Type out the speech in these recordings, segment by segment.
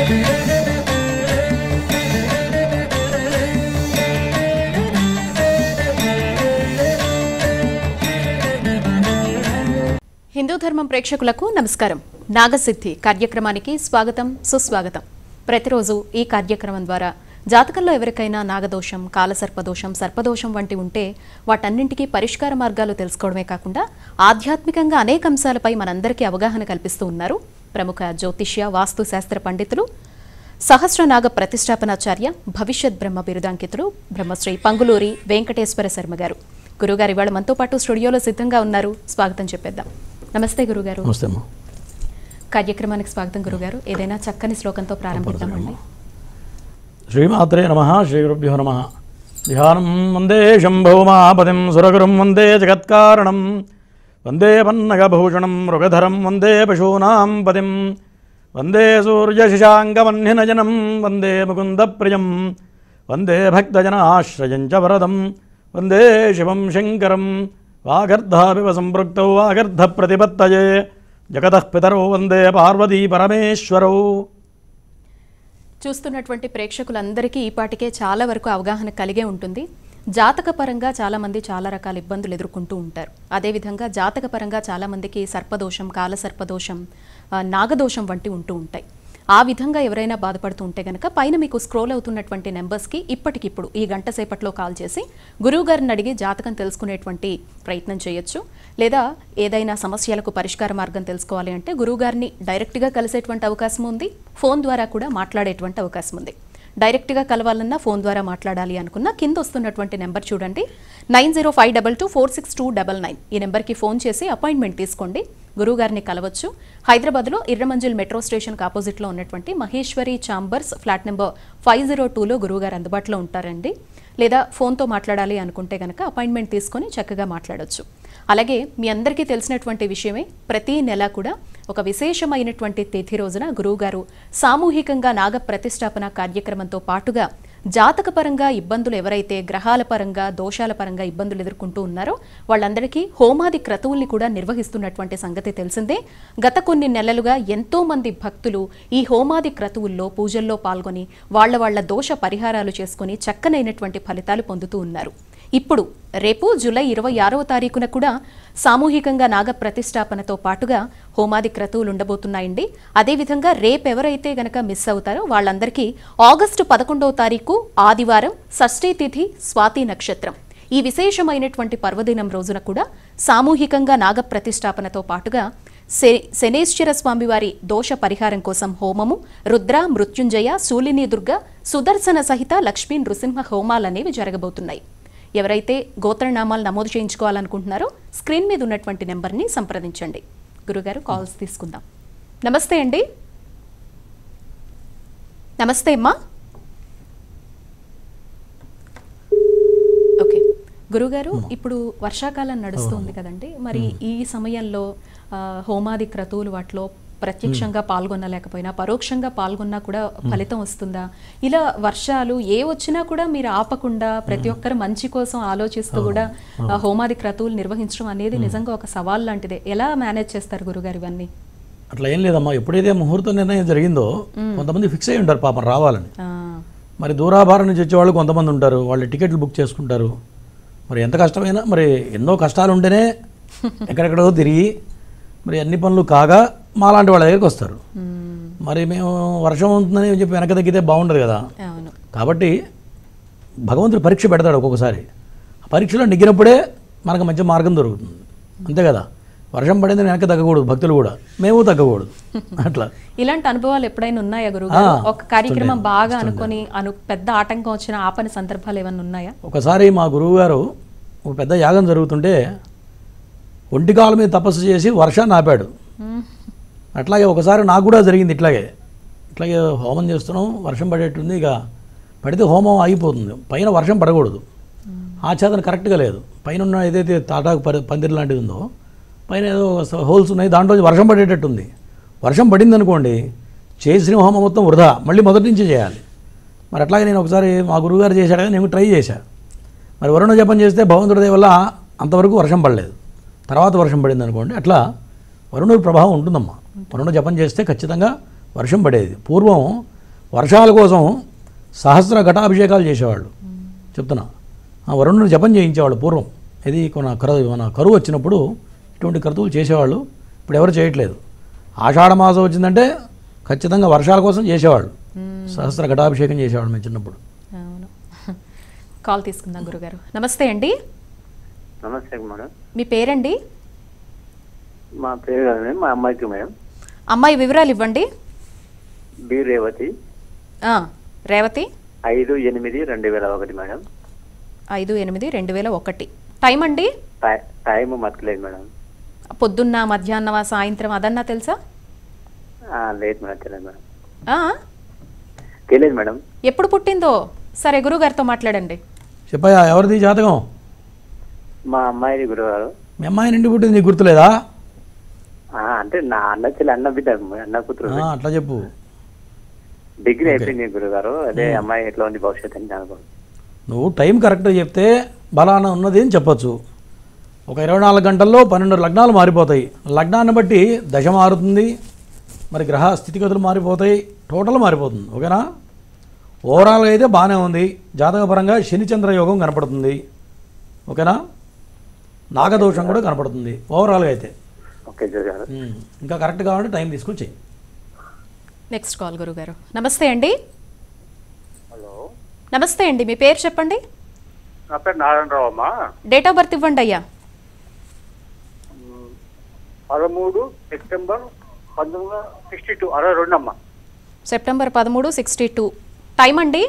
హిందూ ధర్మం ప్రేక్షకులకు నమస్కారం. నాగసిద్ధి కార్యక్రమానికి స్వాగతం, సుస్వాగతం. ప్రతిరోజు ఈ కార్యక్రమం ద్వారా జాతకంలో ఎవరికైనా నాగదోషం, కాలసర్పదోషం, సర్పదోషం వంటి ఉంటే వాటన్నింటికీ పరిష్కార మార్గాలు తెలుసుకోవడమే కాకుండా ఆధ్యాత్మికంగా అనేక అంశాలపై మనందరికీ అవగాహన కల్పిస్తూ ఉన్నారు ప్రముఖ జ్యోతిష్య, వాస్తు శాస్త్ర పండితులు, సహస్రనాగ ప్రతిష్టాపనాచార్య, భవిష్యత్ బ్రహ్మ బిరుదాంకితులు బ్రహ్మశ్రీ పంగులూరి వెంకటేశ్వర శర్మ గారు. గురుగారు ఇవాళ మనతో పాటు స్టూడియోలో సిద్ధంగా ఉన్నారు. స్వాగతం చెప్పేద్దాం. నమస్తే గురుగారు. నమస్తే. కార్యక్రమానికి స్వాగతం గురుగారు. ఏదైనా చక్కని శ్లోకంతో ప్రారంభిద్దామండి. శ్రీమాత్రే నమః. శ్రీ గురుభ్యో నమః. ధ్యానం వందే శంభోమాపతిం సురగురుం వందే జగత్కారణం వందే పన్నగభూషణం మృగధరం వందే పశూనాం పతిం వందే సూర్యశశాంకవన్నినజనం వందే ముకుందప్రియం వందే భక్తజనాశ్రయం చ వరదం వందే శివం శంకరం. వాగర్ధావివ సంపృక్తౌ వాగర్ధ ప్రతిపత్తయే జగతః పితరౌ వందే పార్వతీ పరమేశ్వరౌ. చూస్తున్నటువంటి ప్రేక్షకులందరికీ ఈపాటికే చాలా వరకు అవగాహన కలిగే ఉంటుంది. జాతకపరంగా చాలామంది చాలా రకాల ఇబ్బందులు ఎదుర్కొంటూ ఉంటారు. అదేవిధంగా జాతకపరంగా చాలామందికి సర్పదోషం, కాలసర్పదోషం, నాగదోషం వంటి ఉంటూ ఉంటాయి. ఆ విధంగా ఎవరైనా బాధపడుతూ ఉంటే కనుక పైన మీకు స్క్రోల్ అవుతున్నటువంటి నెంబర్స్కి ఇప్పటికిప్పుడు ఈ గంట సేపట్లో కాల్ చేసి గురువుగారిని అడిగి జాతకం తెలుసుకునేటువంటి ప్రయత్నం చేయొచ్చు. లేదా ఏదైనా సమస్యలకు పరిష్కార మార్గం తెలుసుకోవాలి అంటే గురువుగారిని డైరెక్ట్గా కలిసేటువంటి అవకాశం ఉంది. ఫోన్ ద్వారా కూడా మాట్లాడేటువంటి అవకాశం ఉంది. డైరెక్ట్గా కలవాలన్నా ఫోన్ ద్వారా మాట్లాడాలి అనుకున్నా కింద వస్తున్నటువంటి నెంబర్ చూడండి, 9052246299. ఈ నెంబర్కి ఫోన్ చేసి అపాయింట్మెంట్ తీసుకోండి. గురువుగారిని కలవచ్చు. హైదరాబాద్లో ఇర్రమంజిల్ మెట్రో స్టేషన్కి ఆపోజిట్లో ఉన్నటువంటి మహేశ్వరి ఛాంబర్స్ ఫ్లాట్ నెంబర్ 502లో గురువుగారు అందుబాటులో ఉంటారండి. లేదా ఫోన్తో మాట్లాడాలి అనుకుంటే కనుక అపాయింట్మెంట్ తీసుకొని చక్కగా మాట్లాడవచ్చు. అలాగే మీ అందరికీ తెలిసినటువంటి విషయమే, ప్రతి నెల కూడా ఒక విశేషమైనటువంటి తిథి రోజున గురువుగారు సామూహికంగా నాగ ప్రతిష్టాపన కార్యక్రమంతో పాటుగా జాతకపరంగా ఇబ్బందులు ఎవరైతే గ్రహాల పరంగా, దోషాల పరంగా ఇబ్బందులు ఎదుర్కొంటూ ఉన్నారో వాళ్ళందరికీ హోమాది క్రతువుల్ని కూడా నిర్వహిస్తున్నటువంటి సంగతి తెలిసిందే. గత కొన్ని నెలలుగా ఎంతో మంది భక్తులు ఈ హోమాది క్రతువుల్లో, పూజల్లో పాల్గొని వాళ్ళ దోష పరిహారాలు చేసుకుని చక్కనైనటువంటి ఫలితాలు పొందుతూ ఉన్నారు. ఇప్పుడు రేపు జూలై 26వ తారీఖున కూడా సామూహికంగా నాగ ప్రతిష్టాపనతో పాటుగా హోమాది క్రతువులు ఉండబోతున్నాయండి. అదేవిధంగా రేపు ఎవరైతే గనక మిస్ అవుతారో వాళ్ళందరికీ ఆగస్టు 11వ తారీఖు ఆదివారం, షష్ఠీ తిథి, స్వాతి నక్షత్రం, ఈ విశేషమైనటువంటి పర్వదినం రోజున కూడా సామూహికంగా నాగ ప్రతిష్టాపనతో పాటుగా శనేశ్వర స్వామివారి దోష పరిహారం కోసం హోమము, రుద్ర, మృత్యుంజయ, శూలిని దుర్గ, సుదర్శన సహిత లక్ష్మీ నృసింహ హోమాలనేవి జరగబోతున్నాయి. ఎవరైతే గోత్రనామాలు నమోదు చేయించుకోవాలనుకుంటున్నారో స్క్రీన్ మీద ఉన్నటువంటి నెంబర్ని సంప్రదించండి. గురుగారు కాల్స్ తీసుకుందాం. నమస్తే అండి. నమస్తే అమ్మా. ఓకే గురుగారు, ఇప్పుడు వర్షాకాలం నడుస్తుంది కదండి, మరి ఈ సమయంలో హోమాది క్రతువులు వాటిలో ప్రత్యక్షంగా పాల్గొనలేకపోయినా పరోక్షంగా పాల్గొన్నా కూడా ఫలితం వస్తుందా? ఇలా వర్షాలు ఏ వచ్చినా కూడా మీరు ఆపకుండా ప్రతి ఒక్కరు మంచి కోసం ఆలోచిస్తూ కూడా హోమాది క్రతువులు నిర్వహించడం అనేది నిజంగా ఒక సవాల్ లాంటిదే. ఎలా మేనేజ్ చేస్తారు గురుగారు ఇవన్నీ? అట్లా ఏం లేదమ్మా. ఎప్పుడైతే ముహూర్త నిర్ణయం జరిగిందో కొంతమంది ఫిక్స్ అయ్యి ఉంటారు పాపం రావాలని. మరి దూరాభారం నుంచి వచ్చేవాళ్ళు కొంతమంది ఉంటారు, వాళ్ళు టికెట్లు బుక్ చేసుకుంటారు. మరి ఎంత కష్టమైనా, మరి ఎన్నో కష్టాలు ఉంటేనే ఎక్కడెక్కడో తిరిగి మరి అన్ని పనులు కాగా మాలాంటి వాళ్ళ దగ్గరికి వస్తారు. మరి మేము వర్షం ఉంటుందని చెప్పి వెనక తగ్గితే బాగుండదు కదా. కాబట్టి భగవంతుడు పరీక్ష పెడతాడు ఒక్కొక్కసారి. ఆ పరీక్షలో నెగ్గినప్పుడే మనకు మంచి మార్గం దొరుకుతుంది, అంతే కదా. వర్షం పడింది వెనక తగ్గకూడదు, భక్తులు కూడా మేము తగ్గకూడదు. అట్లా ఇలాంటి అనుభవాలు ఎప్పుడైనా ఉన్నాయా గురువు? ఒక కార్యక్రమం బాగా అనుకొని పెద్ద ఆటంకం వచ్చిన ఆపని సందర్భాలు ఏమైనా ఉన్నాయా? ఒకసారి మా గురువు గారు ఒక పెద్ద యాగం జరుగుతుంటే ఒంటికాల మీద తపస్సు చేసి వర్షాన్ని ఆపాడు. అట్లాగే ఒకసారి నాకు కూడా జరిగింది. ఇట్లాగే హోమం చేస్తున్నాం, వర్షం పడేట్టుంది, ఇక పడితే హోమం ఆగిపోతుంది, పైన వర్షం పడకూడదు. ఆచ్ఛాదన కరెక్ట్గా లేదు. పైన ఉన్న ఏదైతే తాటాకు పందిరి లాంటిది ఉందో పైన ఏదో హోల్స్ ఉన్నాయి, దాంట్లో వర్షం పడేటట్టుంది. వర్షం పడింది అనుకోండి, చేసిన హోమం మొత్తం వృధా, మళ్ళీ మొదటి నుంచి చేయాలి. మరి అట్లాగే నేను ఒకసారి మా గురువుగారు చేశాడు కదా, నేను ట్రై చేశాను. మరి వరుణ జపం చేస్తే భగవంతుడి వల్ల అంతవరకు వర్షం పడలేదు, తర్వాత వర్షం పడింది అనుకోండి. అట్లా వరుణుడి ప్రభావం ఉంటుందమ్మా. వరుణ జపం చేస్తే ఖచ్చితంగా వర్షం పడేది. పూర్వం వర్షాల కోసం సహస్ర ఘటాభిషేకాలు చేసేవాళ్ళు. చెప్తున్నా, ఆ వరుణుని జపం చేయించేవాళ్ళు పూర్వం. ఇది మన కరువు వచ్చినప్పుడు ఇటువంటి క్రతువులు చేసేవాళ్ళు. ఇప్పుడు ఎవరు చేయట్లేదు. ఆషాఢ మాసం వచ్చిందంటే ఖచ్చితంగా వర్షాల కోసం చేసేవాళ్ళు. సహస్ర ఘటాభిషేకం చేసేవాళ్ళు మేము చిన్నప్పుడు. అవును. కాల్ తీసుకుందాం గురుగారు. నమస్తే అండి. నమస్తే మేడం. మీ పేరండి? మా పేరు కాదు, మా అమ్మాయికి మేడం. అమ్మాయి వివరాలు ఇవ్వండి. B Revathi. Revathi 5/8/2001 madam. 5/8/2001. Time అండి? టైం మర్చిలేదు మేడం. పొద్దున్న, మధ్యాహ్నమా, సాయంత్రం అదన్నా తెలుసా? లేదు మేడం, తెలియదు మేడం. ఆ? తెలియదు మేడం. ఎప్పుడు పుట్టిందో? సరే, గురుగారితో మాట్లాడండి. చెప్పయ్యా, ఎవరిది జాతకం? మా అమ్మాయిది గురుగారు. మీ అమ్మాయి నుండి పుట్టింది నీకు గుర్తులేదా? అంటే నా అన్న చెల్లి, అన్న బిడ్డ, అన్న కూతురు. అట్లా చెప్పు. డిగ్రీ అయిపోయింది గురుగారు. అదే అమ్మాయి ఎట్లా ఉంది భవిష్యత్తు అని అనుకోండి. నువ్వు టైం కరెక్ట్గా చెప్తే బలానా ఉన్నది అని చెప్పచ్చు. ఒక 24 గంటల్లో 12 లగ్నాలు మారిపోతాయి. లగ్నాన్ని బట్టి దశ మారుతుంది, మరి గ్రహ స్థితిగతులు మారిపోతాయి, టోటల్ మారిపోతుంది. ఓకేనా? ఓవరాల్గా అయితే బాగానే ఉంది. జాతకపరంగా శనిచంద్ర యోగం కనపడుతుంది. ఓకేనా? నాగదోషం కూడా కనపడుతుంది ఓవరాల్గా అయితే. ఓకే గురుగారు. ఇంకా కరెక్ట్ కావాలంటే టైం తీసుకొచ్చి. నెక్స్ట్ కాల్ గురుగారు. నమస్తే అండి. హలో, నమస్తే అండి. మీ పేరు చెప్పండి. నా పేరు నారాయణరావు అమ్మా. డేట్ ఆఫ్ బర్త్ ఇవ్వండి అయ్యా. 13 సెప్టెంబర్ 1962. 62 అమ్మా. సెప్టెంబర్ 13, 62. టైం అండి?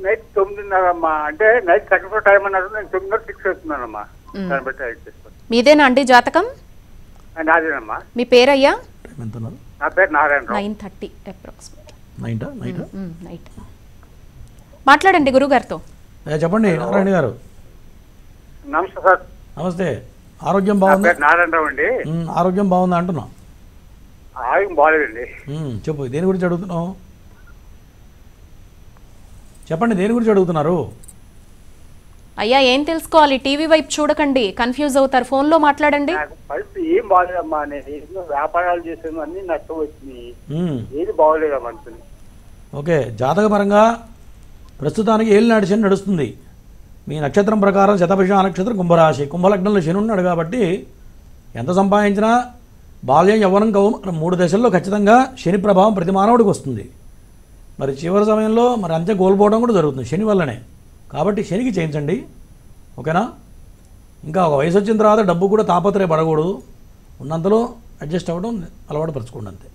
నైట్ 9:30 అమ్మా. అంటే నైట్ కరెక్ట్ టైం అన్నారు. నేను 9:06 అవుతున్నానమ్మా. దాన్ని బట్టి అది చేసుకోండి. మీదేనా అండి జాతకం? నాదేనమ్మా. మీ పేరయ్యా? టైం ఎంత ఉన్నారు? నా పేరు నారాయణరావు. 9:30 అప్రాక్సిమేట్. నైట్ మాట్లాడండి గురుగారితో. చెప్పండి నారాయణ గారు. నమస్తే సార్. నమస్తే. ఆరోగ్యం నా బాగుందా? పేరు నారాయణరావు అండి. ఆరోగ్యం బాగుందా అంటున్నా. ఆరోగ్యం బాగాలేదండి. చెప్పు, దేని గురించి అడుగుతున్నావు? చెప్పండి, దేని గురించి అడుగుతున్నారు? అయ్యా, ఏం తెలుసుకోవాలి? టీవీ వైపు చూడకండి, కన్ఫ్యూజ్ అవుతారు. ఫోన్లో మాట్లాడండి. నాకు పరిస్థితి ఏం బాగాలేదమ్మా. నేను ఏదో వ్యాపారాలు చేసాను, అన్ని నష్టం వచ్చినాయి. ఏది బాగోలేదమ్మా అనుకుని. ఓకే, జాతకపరంగా ప్రస్తుతానికి ఏలినాటి శని నడుస్తుంది. మీ నక్షత్రం ప్రకారం శతభిష నక్షత్రం కుంభరాశి, కుంభలగ్నంలో శని ఉన్నాడు కాబట్టి ఎంత సంపాదించినా బాల్యం, యవ్వనం, కౌమ 3 దశల్లో ఖచ్చితంగా శని ప్రభావం ప్రతి మానవుడికి వస్తుంది. మరి చివరి సమయంలో మరి అంతే కోల్పోవడం కూడా జరుగుతుంది శని వల్లనే. కాబట్టి శనికి చేయించండి. ఓకేనా? ఇంకా ఒక వయసు వచ్చిన తర్వాత డబ్బు కూడా తాపత్రయపడకూడదు. ఉన్నంతలో అడ్జస్ట్ అవ్వడం అలవాటు పరచుకోండి అంతే.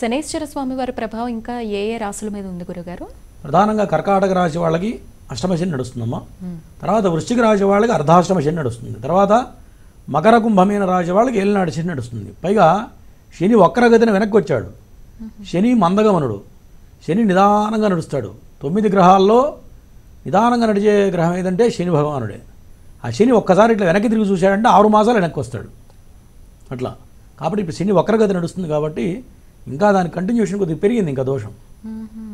శనేశ్వర స్వామి వారి ప్రభావం ఇంకా ఏ ఏ రాశుల మీద ఉంది గురుగారు? ప్రధానంగా కర్కాటక రాశి వాళ్ళకి అష్టమ శని నడుస్తుందమ్మా. తర్వాత వృశ్చిక రాశి వాళ్ళకి అర్ధాష్టమ శని నడుస్తుంది. తర్వాత మకర కుంభమీన రాశి వాళ్ళకి ఏలినాటి శని నడుస్తుంది. పైగా శని వక్రగతిన వెనక్కి వచ్చాడు. శని మందగమనుడు. శని నిదానంగా నడుస్తాడు. 9 గ్రహాల్లో నిదానంగా నడిచే గ్రహం ఏదంటే శని భగవానుడే. ఆ శని ఒక్కసారి ఇట్లా వెనక్కి తిరిగి చూశాడంటే 6 మాసాలు వెనక్కి వస్తాడు. అట్లా కాబట్టి ఇప్పుడు శని వక్రగతి నడుస్తుంది కాబట్టి ఇంకా దాని కంటిన్యూషన్ కొద్దిగా పెరిగింది ఇంకా దోషం.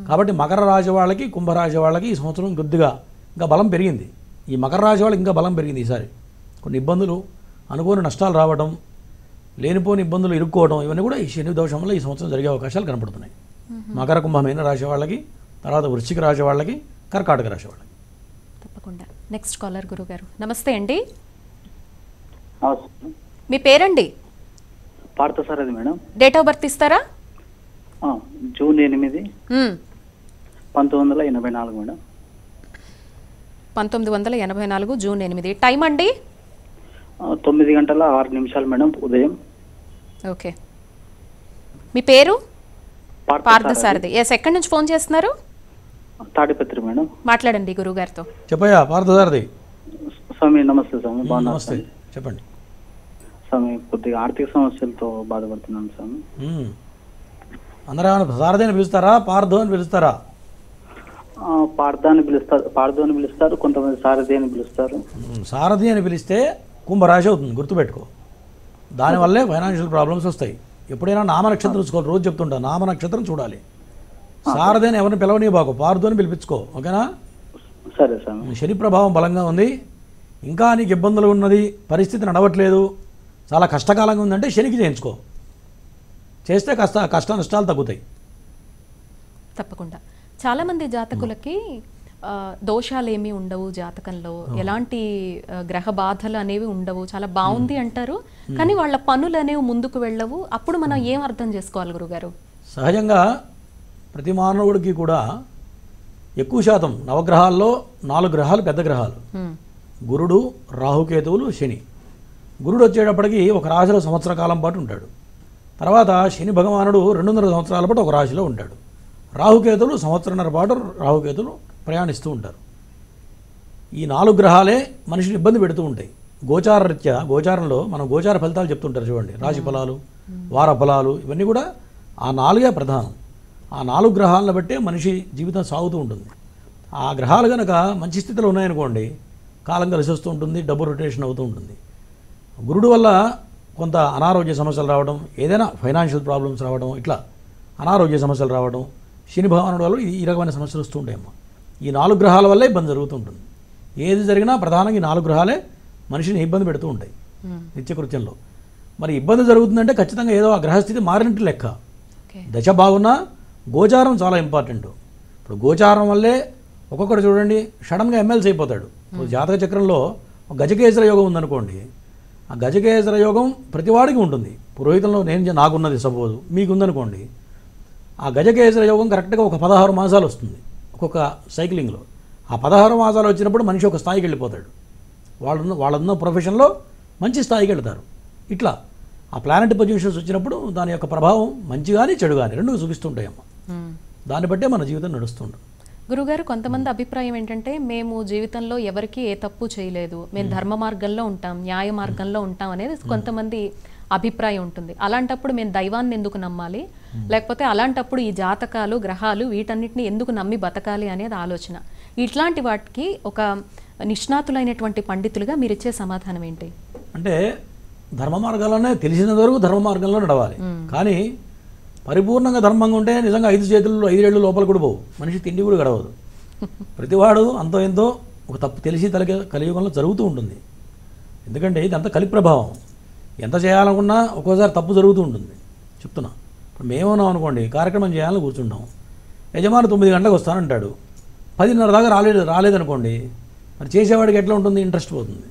కాబట్టి మకర రాశి వాళ్ళకి, కుంభరాశి వాళ్ళకి ఈ సంవత్సరం కొద్దిగా ఇంకా బలం పెరిగింది. ఈ మకర రాశి వాళ్ళకి ఇంకా బలం పెరిగింది ఈసారి. కొన్ని ఇబ్బందులు, అనుకోని నష్టాలు రావడం, లేనిపోని ఇబ్బందులు ఇరుక్కోవడం, ఇవన్నీ కూడా ఈ శని దోషం వల్ల ఈ సంవత్సరం జరిగే అవకాశాలు కనపడుతున్నాయి. మకర కుంభమైన రాశి వాళ్ళకి, తర్వాత వృశ్చిక రాశి వాళ్ళకి, కర్కాటక రాశి వాళ్ళకి. తప్పకుండా. నెక్స్ట్ కాలర్ గురుగారు. నమస్తే అండి. నమస్తే. మీ పేరండి? Parthasarathi madam. Date of birth ఇస్తారా? June 8, 1984 madam. 1984 జూన్ 8. టైం అండి? 9:06 మేడం ఉదయం. ఓకే. మీ పేరు? పార్థసారథి. ఎస్, ఎక్కడి నుంచి ఫోన్ చేస్తున్నారు? తాడిపత్రి మేడం. మాట్లాడండి గురుగారితో. చెప్పయ్యా పార్థసారథి. స్వామి నమస్తే స్వామి. బాగున్నా? నమస్తే, చెప్పండి స్వామి. కొద్దిగా ఆర్థిక సమస్యలతో బాధపడుతున్నాను స్వామి. అందరూ ఏమైనా సారథి అని పిలుస్తారా, పార్థో అని పిలుస్తారా? పార్థో అని పిలుస్తారు, కొంతమంది సారథి అని పిలుస్తారు. సారథి అని పిలిస్తే కుంభరాశి అవుతుంది, గుర్తుపెట్టుకో. దానివల్లే ఫైనాన్షియల్ ప్రాబ్లమ్స్ వస్తాయి. ఎప్పుడైనా నామనక్షత్రం చూసుకోవాలి. రోజు చెప్తుంటా, నామనక్షత్రం చూడాలి. సారథి అని ఎవరిని పిలవనీ బాకు, పార్థో అని పిలిపించుకో. ఓకేనా? సరే స్వామి. శని ప్రభావం బలంగా ఉంది. ఇంకా నీకు ఇబ్బందులు ఉన్నది, పరిస్థితి నడవట్లేదు, చాలా కష్టకాలంగా ఉందంటే శనికి చేయించుకో. చేస్తే కష్ట నష్టాలు తగ్గుతాయి. తప్పకుండా. చాలా మంది జాతకులకి దోషాలు ఏమీ ఉండవు జాతకంలో, ఎలాంటి గ్రహ బాధలు అనేవి ఉండవు, చాలా బాగుంది అంటారు, కానీ వాళ్ళ పనులు అనేవి ముందుకు వెళ్ళవు. అప్పుడు మనం ఏం అర్థం చేసుకోవాలి గురుగారు? సహజంగా ప్రతి మానవుడికి కూడా ఎక్కువ శాతం నవగ్రహాల్లో 4 గ్రహాలు పెద్ద గ్రహాలు, గురుడు, రాహుకేతువులు, శని. గురుడు వచ్చేటప్పటికి ఒక రాశిలో సంవత్సర కాలం పాటు ఉంటాడు. తర్వాత శని భగవానుడు 200 సంవత్సరాల పాటు ఒక రాశిలో ఉంటాడు. రాహుకేతువులు సంవత్సరన్నర పాటు రాహుకేతువులు ప్రయాణిస్తూ ఉంటారు. ఈ 4 గ్రహాలే మనిషిని ఇబ్బంది పెడుతూ ఉంటాయి. గోచార రీత్యా, గోచారంలో మనం గోచార ఫలితాలు చెప్తుంటారు చూడండి, రాశి ఫలాలు, వార ఫలాలు, ఇవన్నీ కూడా ఆ 4 ప్రధానం. ఆ 4 గ్రహాలను బట్టే మనిషి జీవితం సాగుతూ ఉంటుంది. ఆ గ్రహాలు కనుక మంచి స్థితిలో ఉన్నాయనుకోండి, కాలం కలిసి వస్తూ ఉంటుంది, డబ్బు రొటేషన్ అవుతూ ఉంటుంది. గురుడు వల్ల కొంత అనారోగ్య సమస్యలు రావడం, ఏదైనా ఫైనాన్షియల్ ప్రాబ్లమ్స్ రావడం, ఇట్లా అనారోగ్య సమస్యలు రావడం, శని భగవానుడు వల్ల ఈ రకమైన సమస్యలు వస్తూ ఉంటాయమ్మా. ఈ 4 గ్రహాల వల్లే ఇబ్బంది జరుగుతుంటుంది. ఏది జరిగినా ప్రధానంగా ఈ 4 గ్రహాలే మనిషిని ఇబ్బంది పెడుతూ ఉంటాయి నిత్యకృత్యంలో. మరి ఇబ్బంది జరుగుతుందంటే ఖచ్చితంగా ఏదో ఆ గ్రహస్థితి మారినట్టు లెక్క. దశ బాగున్నా గోచారం చాలా ఇంపార్టెంట్. ఇప్పుడు గోచారం వల్లే ఒక్కొక్కటి చూడండి సడన్గా ఎమ్మెల్సీ అయిపోతాడు. ఇప్పుడు జాతక చక్రంలో ఒక గజకేసర యోగం ఉందనుకోండి, ఆ గజకేసర యోగం ప్రతివాడికి ఉంటుంది. పురోహితంలో నాకున్నది సపోజ్ మీకుందనుకోండి, ఆ గజకేసర యోగం కరెక్ట్గా ఒక 16 మాసాలు వస్తుంది ఒక్కొక్క సైక్లింగ్లో. ఆ 16 మాసాలు వచ్చినప్పుడు మనిషి ఒక స్థాయికి వెళ్ళిపోతాడు. వాళ్ళున్న ప్రొఫెషన్లో మంచి స్థాయికి వెళ్తారు. ఇట్లా ఆ ప్లానెట్ పొజిషన్స్ వచ్చినప్పుడు దాని యొక్క ప్రభావం మంచి కానీ చెడు కానీ రెండు చూపిస్తుంటాయమ్మా. దాన్ని బట్టే మన జీవితం నడుస్తుంటుంది. గురుగారు, కొంతమంది అభిప్రాయం ఏంటంటే, మేము జీవితంలో ఎవరికి ఏ తప్పు చేయలేదు, మేము ధర్మ మార్గంలో ఉంటాం, న్యాయ మార్గంలో ఉంటాం అనేది కొంతమంది అభిప్రాయం ఉంటుంది. అలాంటప్పుడు మేము దైవాన్ని ఎందుకు నమ్మాలి, లేకపోతే అలాంటప్పుడు ఈ జాతకాలు, గ్రహాలు వీటన్నిటిని ఎందుకు నమ్మి బతకాలి అనేది ఆలోచన. ఇట్లాంటి వాటికి ఒక నిష్ణాతులైనటువంటి పండితులుగా మీరు ఇచ్చే సమాధానం ఏంటి? అంటే ధర్మ మార్గాల్లోనే తెలిసినంత వరకు ధర్మ మార్గంలో నడవాలి. కానీ పరిపూర్ణంగా ధర్మంగా ఉంటే నిజంగా 5 చేతుల్లో 5 ఏళ్ళు లోపల కూడా పోవు, మనిషి తిండి కూడా గడవదు. ప్రతివాడు అంతో ఎంతో ఒక తప్పు తెలిసి కలియుగంలో జరుగుతూ ఉంటుంది. ఎందుకంటే ఇదంతా కలి ప్రభావం. ఎంత చేయాలనుకున్నా ఒక్కోసారి తప్పు జరుగుతూ ఉంటుంది. చెప్తున్నా, ఇప్పుడు మేమన్నాం అనుకోండి, కార్యక్రమం చేయాలని కూర్చుంటాం, యజమాని 9 గంటలకు వస్తానంటాడు, 10:30 దాకా రాలేదనుకోండి, మరి చేసేవాడికి ఎట్లా ఉంటుంది, ఇంట్రెస్ట్ పోతుంది.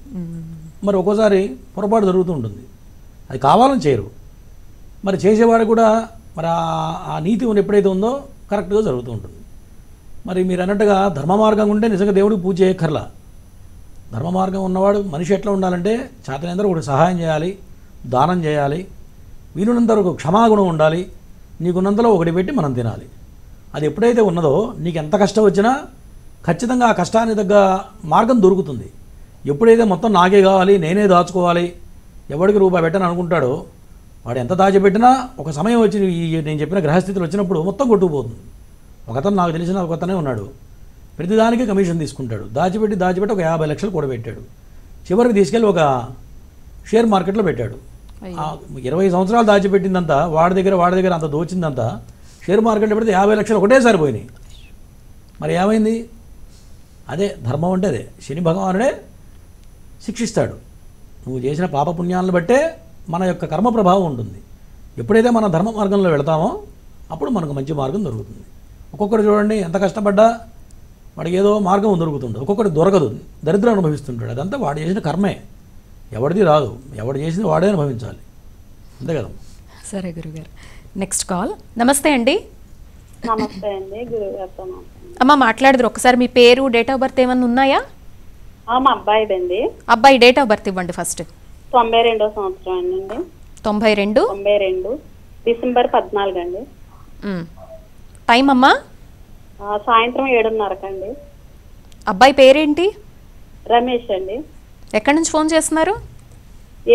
మరి ఒక్కోసారి పొరపాటు జరుగుతూ ఉంటుంది, అది కావాలని చేయరు. మరి చేసేవాడు కూడా మరి ఆ నీతి ఎప్పుడైతే ఉందో కరెక్ట్గా జరుగుతూ ఉంటుంది. మరి మీరు అన్నట్టుగా ధర్మ మార్గం ఉంటే నిజంగా దేవుడికి పూజ చేయక్కర్లా. ధర్మ మార్గం ఉన్నవాడు మనిషి ఎట్లా ఉండాలంటే చేతనందరూ ఒకటి సహాయం చేయాలి, దానం చేయాలి, వీలున్నంత వరకు క్షమాగుణం ఉండాలి, నీకున్నంతలో ఒకటి పెట్టి మనం తినాలి. అది ఎప్పుడైతే ఉన్నదో నీకు ఎంత కష్టం వచ్చినా ఖచ్చితంగా ఆ కష్టానికి తగ్గ మార్గం దొరుకుతుంది. ఎప్పుడైతే మొత్తం నాకే కావాలి, నేనే దాచుకోవాలి, ఎవడికి రూపాయి పెట్టని అనుకుంటాడో వాడు ఎంత దాచిపెట్టినా ఒక సమయం వచ్చి నేను చెప్పిన గ్రహస్థితులు వచ్చినప్పుడు మొత్తం కొట్టుకుపోతుంది. ఒకతను నాకు తెలిసిన ఒకతనే ఉన్నాడు, ప్రతిదానికి కమిషన్ తీసుకుంటాడు, దాచిపెట్టి ఒక 50 లక్షలు కూడా పెట్టాడు. చివరికి తీసుకెళ్ళి ఒక షేర్ మార్కెట్లో పెట్టాడు. 20 సంవత్సరాలు దాచిపెట్టిందంతా వాడి దగ్గర అంత దోచిందంతా షేర్ మార్కెట్లో పెడితే 50 లక్షలు ఒకటేసారి పోయినాయి. మరి ఏమైంది? అదే ధర్మం అంటే అదే. శని భగవానుడే శిక్షిస్తాడు. నువ్వు చేసిన పాపపుణ్యాలను బట్టే మన యొక్క కర్మ ప్రభావం ఉంటుంది. ఎప్పుడైతే మన ధర్మ మార్గంలో వెళతామో అప్పుడు మనకు మంచి మార్గం దొరుకుతుంది. ఒక్కొక్కరు చూడండి ఎంత కష్టపడ్డా వాడికి ఏదో మార్గం దొరుకుతుంది, ఒక్కొక్కటి దొరకదు, దరిద్రం అనుభవిస్తుంటాడు. అదంతా వాడు చేసిన కర్మే, ఎవరిది రాదు, ఎవడు చేసింది వాడే అనుభవించాలి, అంతే కదా. సరే గురుగారు, నెక్స్ట్ కాల్. నమస్తే అండి. నమస్తే అండి, గురుగారితో అమ్మ మాట్లాడదురు. ఒకసారి మీ పేరు, డేట్ ఆఫ్ బర్త్ ఏమన్నా ఉన్నాయా? మా అబ్బాయిదండి. అబ్బాయి డేట్ ఆఫ్ బర్త్ ఇవ్వండి ఫస్ట్. 92వ సంవత్సరం అండి. 92 డిసెంబర్ 14 అండి. టైం అమ్మా? సాయంత్రం 7:30 అబ్బాయి పేరేంటి? రమేష్ అండి. ఎక్కడి నుంచి ఫోన్ చేస్తున్నారు?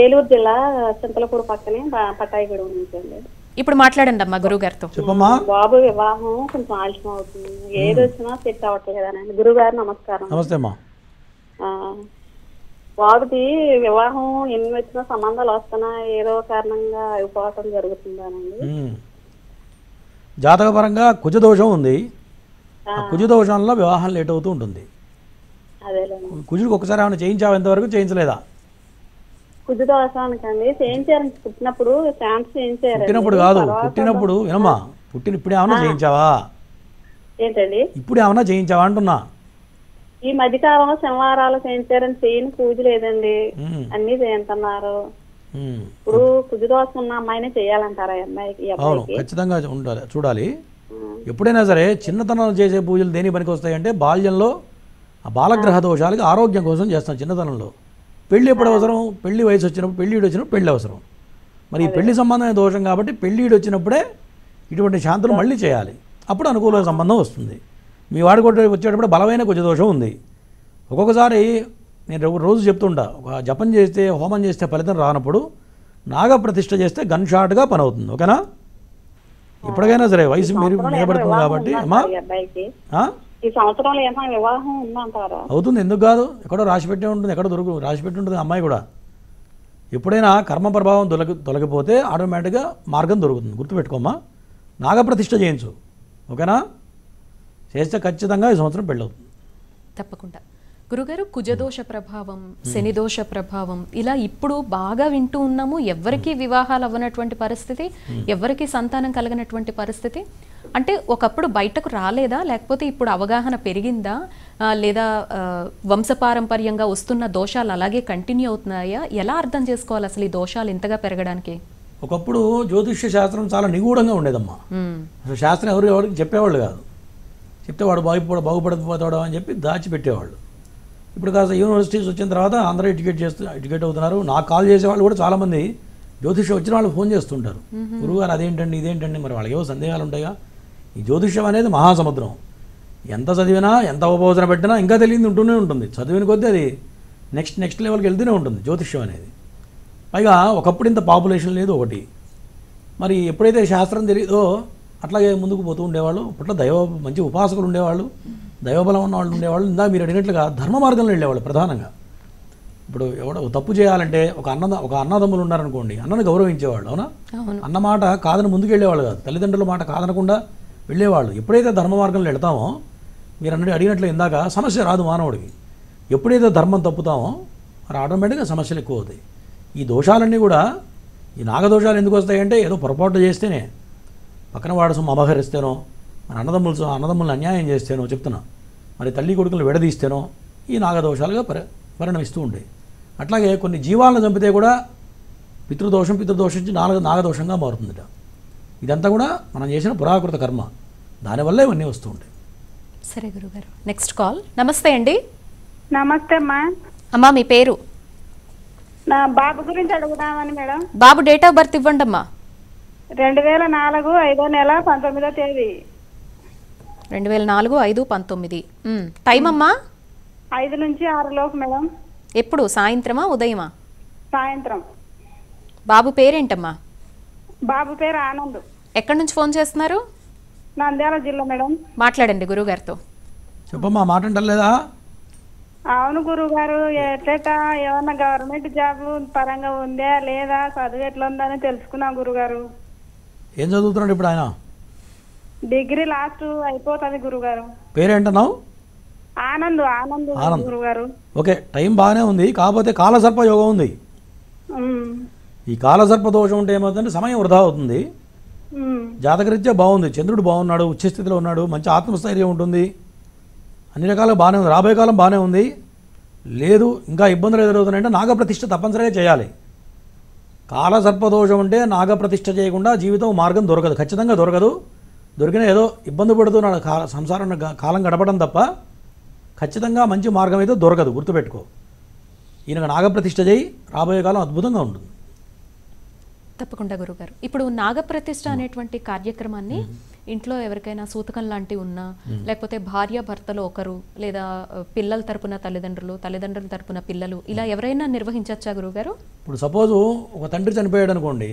ఏలూరు జిల్లా చింతలపూడి పక్కనే పటాయిగూడెం నుంచి అండి. ఇప్పుడు మాట్లాడండి అమ్మా గురువు గారితో. చెప్పమ్మా. బాబు వివాహం కొంచెం ఆలస్యం అవుతుంది, ఏది వచ్చినా సెట్ అవ్వట్లేదనండి. గురుగారు నమస్కారం. నమస్తే అమ్మా. బాబుకి వివాహం ఎన్ని వచ్చినా సంబంధాలు వస్తున్నా ఏదో కారణంగా అయిపోవటం జరుగుతుందానండి. జాతకపరంగా కుజదోషం ఉంది. ఆ కుజదోషంలో వివాహం లేట్ అవుతూ ఉంటుంది. కుజుడికి ఒకసారి ఏమైనా చేయించావు? ఎంతవరకు చేయించలేదా? కుజదోషానికండి చేయించారు. పుట్టినప్పుడు ఛాన్స్ చేయించారు. పుట్టినప్పుడు కాదు, పుట్టినప్పుడు వినమ్మా, ఇప్పుడు ఏమైనా చేయించావా? ఏంటండి ఇప్పుడు ఏమన్నా చేయించావా అంటున్నా. ఈ మధ్య కాలంలో శనివారాలు చేయించారని చేయని పూజ లేదండి, ఉమ్, అన్ని చేయంటున్నారు. ఉమ్. ఇప్పుడు కుజదోషం ఉన్న అమ్మాయినే చేయాలంటారా ఈ అమ్మాయికి ఈ అవును, అబ్బాయికి? ఖచ్చితంగా ఉండాలి, చూడాలి. ఎప్పుడైనా సరే చిన్నతనంలో చేసే పూజలు దేని పనికి వస్తాయంటే బాల్యంలో ఆ బాలగ్రహ దోషాలకి ఆరోగ్యం కోసం చేస్తాం చిన్నతనంలో. పెళ్ళి ఎప్పుడు అవసరం? పెళ్లి వయసు వచ్చినప్పుడు, పెళ్ళిడు వచ్చినప్పుడు పెళ్ళి అవసరం. మరి ఈ పెళ్లి సంబంధమైన దోషం కాబట్టి పెళ్ళిడు వచ్చినప్పుడే ఇటువంటి శాంతులు మళ్ళీ చేయాలి, అప్పుడు అనుకూల సంబంధం వస్తుంది. మీ వాడి కొట్టి వచ్చేటప్పుడు బలమైన కుజ దోషం ఉంది. ఒక్కొక్కసారి నేను రోజు చెప్తుంటా, ఒక జపం చేస్తే హోమం చేస్తే ఫలితం రానప్పుడు నాగప్రతిష్ఠ చేస్తే గన్ షాట్గా పని అవుతుంది. ఓకేనా? ఎప్పటికైనా సరే వయసు మీరు నిలబడుతుంది కాబట్టి అమ్మా ఈ అబ్బాయికి ఆ? ఈ సంవత్సరంలో ఏమైనా వివాహం ఉందంటారా? అవుతుంది, ఎందుకు కాదు? ఎక్కడో రాసిపెట్టే ఉంటుంది, ఎక్కడో రాసిపెట్టి ఉంటుంది అమ్మాయి కూడా. ఎప్పుడైనా కర్మ ప్రభావం తొలగిపోతే ఆటోమేటిక్గా మార్గం దొరుకుతుంది. గుర్తుపెట్టుకోమ్మా, నాగప్రతిష్ఠ చేయించు. ఓకేనా? చేస్తే ఖచ్చితంగా ఈ సంవత్సరం పెళ్ళవుతుంది. తప్పకుండా. గురుగారు, కుజదోష ప్రభావం, శనిదోష ప్రభావం ఇలా ఇప్పుడు బాగా వింటూ ఉన్నాము. ఎవరికి వివాహాలు అవ్వనటువంటి పరిస్థితి, ఎవరికి సంతానం కలగనటువంటి పరిస్థితి. అంటే ఒకప్పుడు బయటకు రాలేదా, లేకపోతే ఇప్పుడు అవగాహన పెరిగిందా, లేదా వంశపారంపర్యంగా వస్తున్న దోషాలు అలాగే కంటిన్యూ అవుతున్నాయా? ఎలా అర్థం చేసుకోవాలి అసలు ఈ దోషాలు ఇంతగా పెరగడానికి? ఒకప్పుడు జ్యోతిష్య శాస్త్రం చాలా నిగూఢంగా ఉండేదమ్మా. అసలు శాస్త్రం ఎవరికి చెప్పేవాళ్ళు కాదు. చెప్తే వాడు బాగుపడిపోతాడు అని చెప్పి దాచిపెట్టేవాళ్ళు. ఇప్పుడు కాస్త యూనివర్సిటీస్ వచ్చిన తర్వాత అందరూ ఎడ్యుకేట్ అవుతున్నారు. నాకు కాల్ చేసేవాళ్ళు కూడా చాలామంది జ్యోతిష్యం వచ్చిన వాళ్ళు ఫోన్ చేస్తుంటారు, గురువుగారు అదేంటండి ఇదేంటండి. మరి వాళ్ళకి ఏవో సందేహాలు ఉంటాయిగా. ఈ జ్యోతిష్యం అనేది మహాసముద్రం. ఎంత చదివినా, ఎంత ఉపబోధన పెట్టినా ఇంకా తెలియదు ఉంటూనే ఉంటుంది. చదివిన కొద్దీ అది నెక్స్ట్ లెవెల్కి వెళ్తూనే ఉంటుంది జ్యోతిష్యం అనేది. పైగా ఒకప్పుడు ఇంత పాపులేషన్ లేదు ఒకటి. మరి ఎప్పుడైతే శాస్త్రం తెలియదో అట్లాగే ముందుకు పోతూ ఉండేవాళ్ళు. అప్పట్లో మంచి ఉపాసకులు ఉండేవాళ్ళు, దైవబలం ఉన్న వాళ్ళు ఉండేవాళ్ళు. ఇందా మీరు అడిగినట్లుగా ధర్మ మార్గంలో వెళ్ళేవాళ్ళు ప్రధానంగా. ఇప్పుడు ఎవడో తప్పు చేయాలంటే ఒక అన్నదమ్ములు ఉన్నారనుకోండి, అన్నను గౌరవించేవాళ్ళు. అవునా? అన్న మాట కాదని ముందుకు వెళ్ళేవాళ్ళు కాదు, తల్లిదండ్రుల మాట కాదనకుండా వెళ్ళేవాళ్ళు. ఎప్పుడైతే ధర్మ మార్గంలో వెళ్తామో, మీరు అడిగినట్లు ఇందాక సమస్య రాదు మానవుడికి. ఎప్పుడైతే ధర్మం తప్పుతామో మరి ఆటోమేటిక్గా సమస్యలు ఎక్కువ అవుతాయి. ఈ దోషాలన్నీ కూడా, ఈ నాగదోషాలు ఎందుకు వస్తాయంటే ఏదో పొరపాటు చేస్తేనే, పక్కన వాడు సొమ్ము అపహరిస్తేనో, మన అన్నదమ్ములను అన్యాయం చేస్తేనో చెప్తున్నా, మరి తల్లి కొడుకులను విడదీస్తేనో ఈ నాగదోషాలుగా పరిణమిస్తూ ఉంటాయి. అట్లాగే కొన్ని జీవాలను చంపితే కూడా పితృదోషం నుంచి నాగదోషంగా మారుతుందిట. ఇదంతా కూడా మనం చేసిన పురాకృత కర్మ, దానివల్ల ఇవన్నీ వస్తూ ఉంటాయి. సరే గురుగారు, నెక్స్ట్ కాల్. నమస్తే అండి. నమస్తే అమ్మా. అమ్మా మీ పేరు? నా బాబు గురించి అడుగుదామని madam. Babu date of birth ఇవ్వండి అమ్మా. 2004 5వ నెల 19వ తేదీ. 2004 5/19. టైం అమ్మా? 5 నుంచి 6 లోపు మేడం. ఎప్పుడు, సాయంత్రమా ఉదయమా? సాయంత్రం. బాబు పేరేంటమ్మా? బాబు పేరు ఆనంద్. ఎక్కడి నుంచి ఫోన్ చేస్తున్నారు? నంద్యాల జిల్లా మేడం. మాట్లాడండి గురువుగారితో. చెప్పమ్మా, మాట అంటలేదా? అవును గురుగారు, ఎట్లా ఏమన్నా గవర్నమెంట్ జాబ్ పరంగా ఉందా లేదా, చదువు ఎట్లా ఉందని తెలుసుకున్నాం గురుగారు. ఏం చదువుతున్నాడు ఇప్పుడు ఆయన? డిగ్రీ లాస్ట్ అయిపోతుంది గురుగారు. పేరేంటన్నావు? ఆనంద్. ఆనంద్ గురుగారు. ఓకే, టైం బాగానే ఉంది, కాకపోతే కాలసర్ప యోగం ఉంది. ఈ కాలసర్ప దోషం ఉంటే ఏమవుతుందంటే సమయం వృధా అవుతుంది. జాతకరీత్యా బాగుంది, చంద్రుడు బాగున్నాడు, ఉచ్చస్థితిలో ఉన్నాడు, మంచి ఆత్మస్థైర్యం ఉంటుంది, అన్ని రకాలుగా బాగానే ఉంది, రాబోయే కాలం బాగానే ఉంది. లేదు ఇంకా ఇబ్బందులు ఎదురవుతున్నాయంటే నాగప్రతిష్ఠ తప్పనిసరిగా చేయాలి. కాలసర్పదోషం ఉంటే నాగప్రతిష్ఠ చేయకుండా జీవితం మార్గం దొరకదు, ఖచ్చితంగా దొరకదు. దొరికినా ఏదో ఇబ్బంది పడుతున్నాడు, సంసారం కాలం గడపడం తప్ప ఖచ్చితంగా మంచి మార్గం అయితే దొరకదు, గుర్తుపెట్టుకో. ఈయనకు నాగప్రతిష్ఠ చేయి, రాబోయే కాలం అద్భుతంగా ఉంటుంది. తప్పకుండా గురుగారు. ఇప్పుడు నాగప్రతిష్ఠ అనేటువంటి కార్యక్రమాన్ని ఇంట్లో ఎవరికైనా సూతకం లాంటివి ఉన్నా, లేకపోతే భార్య భర్తలో ఒకరు, లేదా పిల్లల తరపున తల్లిదండ్రుల తరపున పిల్లలు, ఇలా ఎవరైనా నిర్వహించచ్చా గురుగారు? ఇప్పుడు సపోజు ఒక తండ్రి చనిపోయాడు అనుకోండి,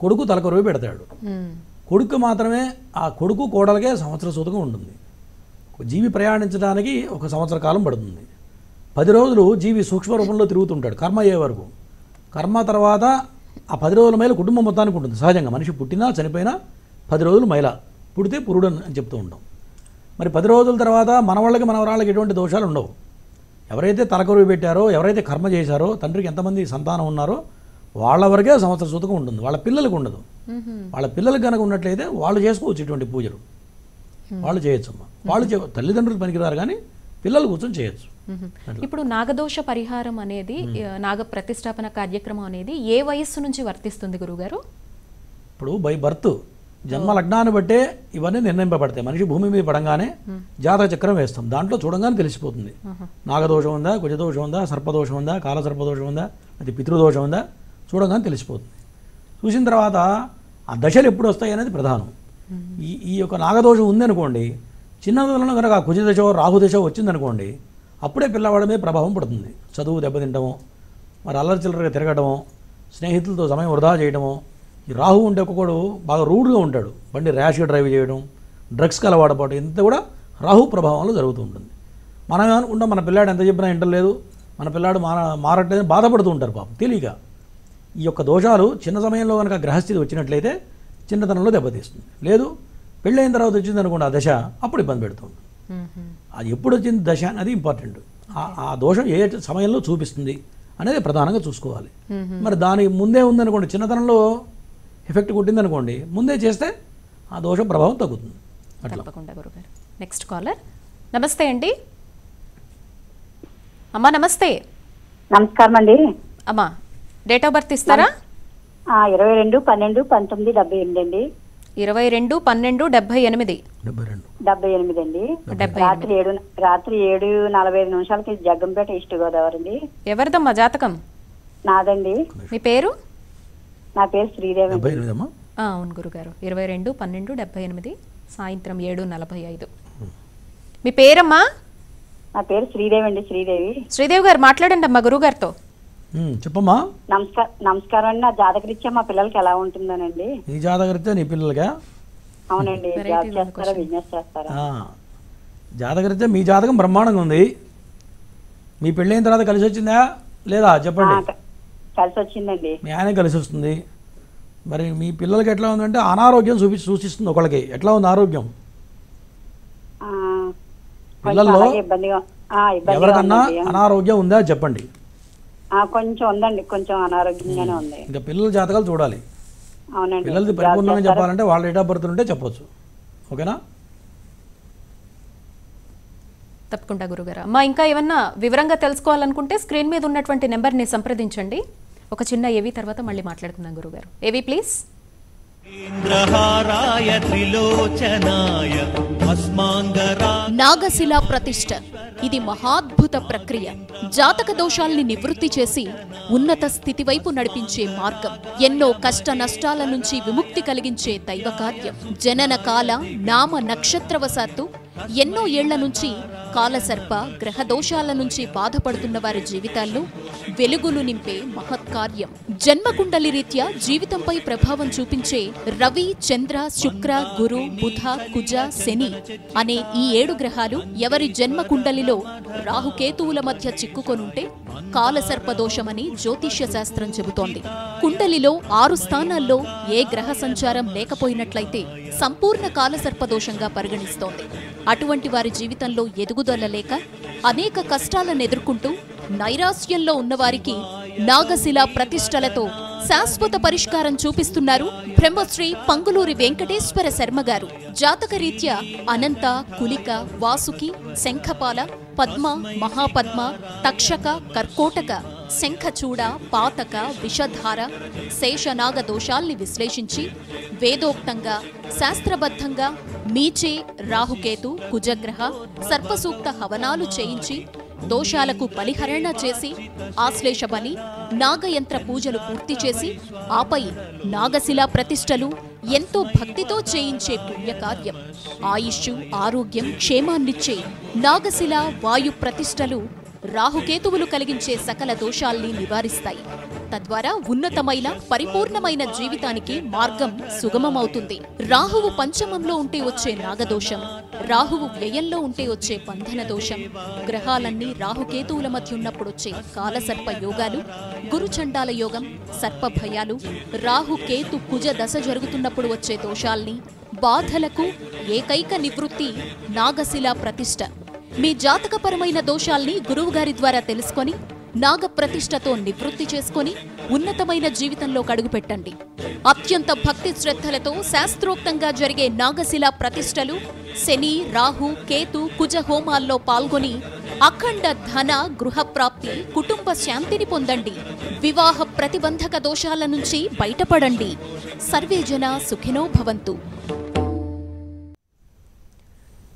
కొడుకు తలకొరువు పెడతాడు. కొడుకు మాత్రమే, ఆ కొడుకు కోడలకే సంవత్సర సూతకం ఉంటుంది. జీవి ప్రయాణించడానికి 1 సంవత్సర కాలం పడుతుంది. 10 రోజులు జీవి సూక్ష్మ రూపంలో తిరుగుతుంటాడు కర్మ అయ్యే వరకు. కర్మ తర్వాత ఆ 10 రోజుల మైల కుటుంబం మొత్తానికి ఉంటుంది. సహజంగా మనిషి పుట్టినా చనిపోయినా 10 రోజులు మైల, పుడితే పురుడు అని చెప్తూ ఉంటాం. మరి 10 రోజుల తర్వాత మనవరాళ్ళకి ఎటువంటి దోషాలు ఉండవు. ఎవరైతే తలకొరువు పెట్టారో, ఎవరైతే కర్మ చేశారో, తండ్రికి ఎంతమంది సంతానం ఉన్నారో వాళ్ళ వరకే సంవత్సర సూతకం ఉంటుంది, వాళ్ళ పిల్లలకు ఉండదు. వాళ్ళ పిల్లలకు కనుక ఉన్నట్లయితే వాళ్ళు చేసుకోవచ్చు ఇటువంటి పూజలు. వాళ్ళు చేయొచ్చమ్మా. వాళ్ళు తల్లిదండ్రులు పనికిరారు కానీ పిల్లలు కూర్చొని చేయొచ్చు. ఇప్పుడు నాగదోష పరిహారం అనేది నాగ ప్రతిష్టాపన కార్యక్రమం అనేది ఏ వయస్సు నుంచి వర్తిస్తుంది గురుగారు? ఇప్పుడు బై బర్త్ జన్మ లగ్నాన్ని బట్టే ఇవన్నీ నిర్ణయింపబడతాయి. మనిషి భూమి మీద పడంగానే జాతక చక్రం వేస్తాం, దాంట్లో చూడంగానే తెలిసిపోతుంది. నాగదోషం ఉందా, కుజదోషం ఉందా, సర్పదోషం ఉందా, కాలసర్పదోషం ఉందా, అది పితృదోషం ఉందా చూడంగానే తెలిసిపోతుంది. చూసిన తర్వాత ఆ దశలు ఎప్పుడు వస్తాయి అనేది ప్రధానం. ఈ యొక్క నాగదోషం ఉందనుకోండి, చిన్నదనంలో కనుక ఆ కుజదశ రాహుదశ వచ్చిందనుకోండి, అప్పుడే పిల్లవాడి మీద ప్రభావం పడుతుంది. చదువు దెబ్బతింటము, మరి అల్లరి చిల్లరగా తిరగడము, స్నేహితులతో సమయం వృధా చేయడము. ఈ రాహు ఉంటే ఒక్కొక్కడు బాగా రూడ్గా ఉంటాడు, బండి ర్యాష్గా డ్రైవ్ చేయడం, డ్రగ్స్కి అలవాటు పడడం, ఇంత కూడా రాహు ప్రభావంలో జరుగుతూ ఉంటుంది. మనం అనుకుంటాం మన పిల్లాడు ఎంత చెప్పినా వింటలేదు, మన పిల్లాడు మారట్లేదని బాధపడుతూ ఉంటారు పాపం తెలియక. ఈ యొక్క దోషాలు చిన్న సమయంలో కనుక గ్రహస్థితి వచ్చినట్లయితే చిన్నతనంలో దెబ్బతీస్తుంది. లేదు పెళ్ళైన తర్వాత వచ్చింది అనుకోండి ఆ దశ, అప్పుడు ఇబ్బంది పెడుతుంది. అది ఎప్పుడు వచ్చింది దశ అనేది ఇంపార్టెంట్. ఆ దోషం ఏ సమయంలో చూపిస్తుంది అనేది ప్రధానంగా చూసుకోవాలి. మరి దాని ముందే ఉందనుకోండి, చిన్నతనంలో ఎఫెక్ట్ కొట్టిందనుకోండి, ముందే చేస్తే ఆ దోషం ప్రభావం తగ్గుతుంది. తప్పకుండా గురుగారు. Next caller. నమస్తే అండి. అమ్మా నమస్తే. నమస్కారం అండి. అమ్మా డేట్ ఆఫ్ బర్త్ ఇస్తారా? 22/12/1978 అండి. 22/12/78. 78 అండి. రాత్రి 7:45 జగ్గంపేట ఈస్ట్ గోదావరి అండి. ఎవరిదమ్మా జాతకం? నాదండి. మీ పేరు? నా పేరు శ్రీదేవి. అవును గురుగారు. 22/12/78 సాయంత్రం 7:45. మీ పేరమ్మా? నా పేరు శ్రీదేవి అండి. శ్రీదేవి గారు మాట్లాడండి అమ్మా గురుగారితో. చెప్పమ్మా. నమస్కారం అండి. నా జాతకరీత్యా మా పిల్లలకి ఎలా ఉంటుందనండి? నీ జాతకరీత్యా నీ పిల్లలుగా? అవునండి. జాబ్ చేస్తారా, బిజినెస్ చేస్తారా? జాతకరీత్యా మీ జాతకం బ్రహ్మాండంగా ఉంది. మీ పెళ్ళైన తర్వాత కలిసి వచ్చిందా లేదా చెప్పండి. కలిసి వచ్చిందండి. మీ ఆయన కలిసి వస్తుంది. మరి మీ పిల్లలకి ఎట్లా ఉందంటే అనారోగ్యం సూచిస్తుంది. ఒకళ్ళకి ఎట్లా ఉంది ఆరోగ్యం? పిల్లల్లో ఎవరికన్నా అనారోగ్యం ఉందా చెప్పండి. కొంచెం ఉందండి, కొంచెం అనారోగ్యంగానే ఉంది. ఇంకా పిల్లల జాతకాలు చూడాలి. అవునండి. పిల్లలది పరిపూర్ణంగా చెప్పాలంటే వాళ్ళ డేట్ ఆఫ్ బర్త్ ఉంటే చెప్పొచ్చు. ఓకేనా? తప్పకుండా గురుగారు. అమ్మా ఇంకా ఏమన్నా వివరంగా తెలుసుకోవాలనుకుంటే స్క్రీన్ మీద ఉన్నటువంటి నెంబర్ని సంప్రదించండి. ఒక చిన్న ఏవి తర్వాత మళ్ళీ మాట్లాడుకుందాం గురుగారు. ఏవి ప్లీజ్. నాగశిలా ప్రతిష్ఠ ఇది మహాద్భుత ప్రక్రియ. జాతక దోషాల్ని నివృత్తి చేసి ఉన్నత స్థితి వైపు నడిపించే మార్గం. ఎన్నో కష్ట నష్టాల నుంచి విముక్తి కలిగించే దైవ కార్యం. జనన కాల నామ నక్షత్రవశాత్తు ఎన్నో ఏళ్ల నుంచి కాలసర్ప గ్రహ దోషాల నుంచి బాధపడుతున్న వారి జీవితాల్లో వెలుగులు నింపే మహత్కార్యం. జన్మకుండలి రీత్యా జీవితంపై ప్రభావం చూపించే రవి, చంద్ర, శుక్ర, గురు, బుధ, కుజ, శని అనే ఈ 7 గ్రహాలు ఎవరి జన్మకుండలిలో రాహుకేతువుల మధ్య చిక్కుకొనుంటే కాలసర్పదోషమని జ్యోతిష్య శాస్త్రం చెబుతోంది. కుండలిలో 6 స్థానాల్లో ఏ గ్రహ సంచారం లేకపోయినట్లయితే సంపూర్ణ కాలసర్పదోషంగా పరిగణిస్తోంది. అటువంటి వారి జీవితంలో ఎదుగుదల లేక అనేక కష్టాలను ఎదుర్కొంటూ నైరాశ్యంలో ఉన్నవారికి నాగశిలా ప్రతిష్టలతో శాశ్వత పరిష్కారం చూపిస్తున్నారు బ్రహ్మశ్రీ పంగులూరి వెంకటేశ్వర శర్మ గారు. జాతకరీత్యా అనంత, కులిక, వాసుకి, శంఖపాల, పద్మ, మహాపద్మ, తక్షక, కర్కోటక, శంఖచూడ, పాతక, విషధార, శేషనాగ దోషాల్ని విశ్లేషించి వేదోక్తంగా శాస్త్రబద్ధంగా మీచే, రాహుకేతు, కుజగ్రహ, సర్పసూక్త హవనాలు చేయించి దోషాలకు పరిహరణ చేసి ఆశ్లేష బలి, నాగయంత్ర పూజలు పూర్తి చేసి ఆపై నాగశిలా ప్రతిష్టలు ఎంతో భక్తితో చేయించే పుణ్యకార్యం. ఆయుష్షు, ఆరోగ్యం, క్షేమాన్నిచ్చే నాగశిలా వాయు ప్రతిష్టలు రాహుకేతువులు కలిగించే సకల దోషాల్ని నివారిస్తాయి. తద్వారా ఉన్నతమైన పరిపూర్ణమైన జీవితానికి మార్గం సుగమమవుతుంది. రాహువు పంచమంలో ఉంటే వచ్చే నాగదోషం, రాహువు వ్యయంలో ఉంటే వచ్చే బంధన దోషం, గ్రహాలన్నీ రాహుకేతువుల మధ్య ఉన్నప్పుడొచ్చే కాలసర్ప యోగాలు, గురుచండాల యోగం, సర్పభయాలు, రాహుకేతు కుజ దశ జరుగుతున్నప్పుడు వచ్చే దోషాల్ని, బాధలకు ఏకైక నివృత్తి నాగశిలా ప్రతిష్ఠ. మీ జాతకపరమైన దోషాల్ని గురువుగారి ద్వారా తెలుసుకొని నాగ ప్రతిష్టతో నివృత్తి చేసుకొని ఉన్నతమైన జీవితంలో అడుగుపెట్టండి. అత్యంత భక్తి శ్రద్ధలతో శాస్త్రోక్తంగా జరిగే నాగశిలా ప్రతిష్టలు, శని, రాహు, కేతు, కుజ హోమాల్లో పాల్గొని అఖండ ధన, గృహప్రాప్తి, కుటుంబ శాంతిని పొందండి. వివాహ ప్రతిబంధక దోషాల నుంచి బయటపడండి. సర్వే జన సుఖినో భవంతు.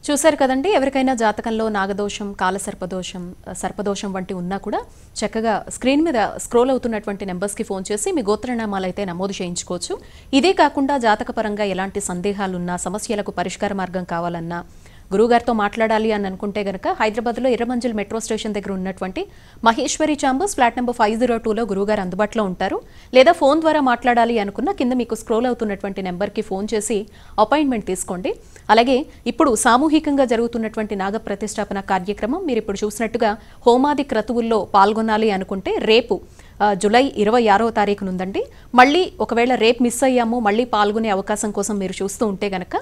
చూశారు కదండి, ఎవరికైనా జాతకంలో నాగదోషం, కాలసర్పదోషం, సర్పదోషం వంటి ఉన్నా కూడా చక్కగా స్క్రీన్ మీద స్క్రోల్ అవుతున్నటువంటి నెంబర్స్కి ఫోన్ చేసి మీ గోత్రనామాలు అయితే నమోదు చేయించుకోవచ్చు. ఇదే కాకుండా జాతకపరంగా ఎలాంటి సందేహాలున్నా, సమస్యలకు పరిష్కార మార్గం కావాలన్నా, గురువుగారితో మాట్లాడాలి అని అనుకుంటే గనక హైదరాబాద్లో ఎర్రమంజిల్ మెట్రో స్టేషన్ దగ్గర ఉన్నటువంటి మహేశ్వరి ఛాంబర్స్ ఫ్లాట్ నెంబర్ 502లో గురువుగారు అందుబాటులో ఉంటారు. లేదా ఫోన్ ద్వారా మాట్లాడాలి అనుకున్న కింద మీకు స్క్రోల్ అవుతున్నటువంటి నెంబర్కి ఫోన్ చేసి అపాయింట్మెంట్ తీసుకోండి. అలాగే ఇప్పుడు సామూహికంగా జరుగుతున్నటువంటి నాగ ప్రతిష్టాపన కార్యక్రమం మీరు ఇప్పుడు చూసినట్టుగా హోమాది క్రతువుల్లో పాల్గొనాలి అనుకుంటే రేపు జూలై 26వ తారీఖు నుందండి. మళ్ళీ ఒకవేళ రేపు మిస్ అయ్యాము, మళ్ళీ పాల్గొనే అవకాశం కోసం మీరు చూస్తూ ఉంటే గనక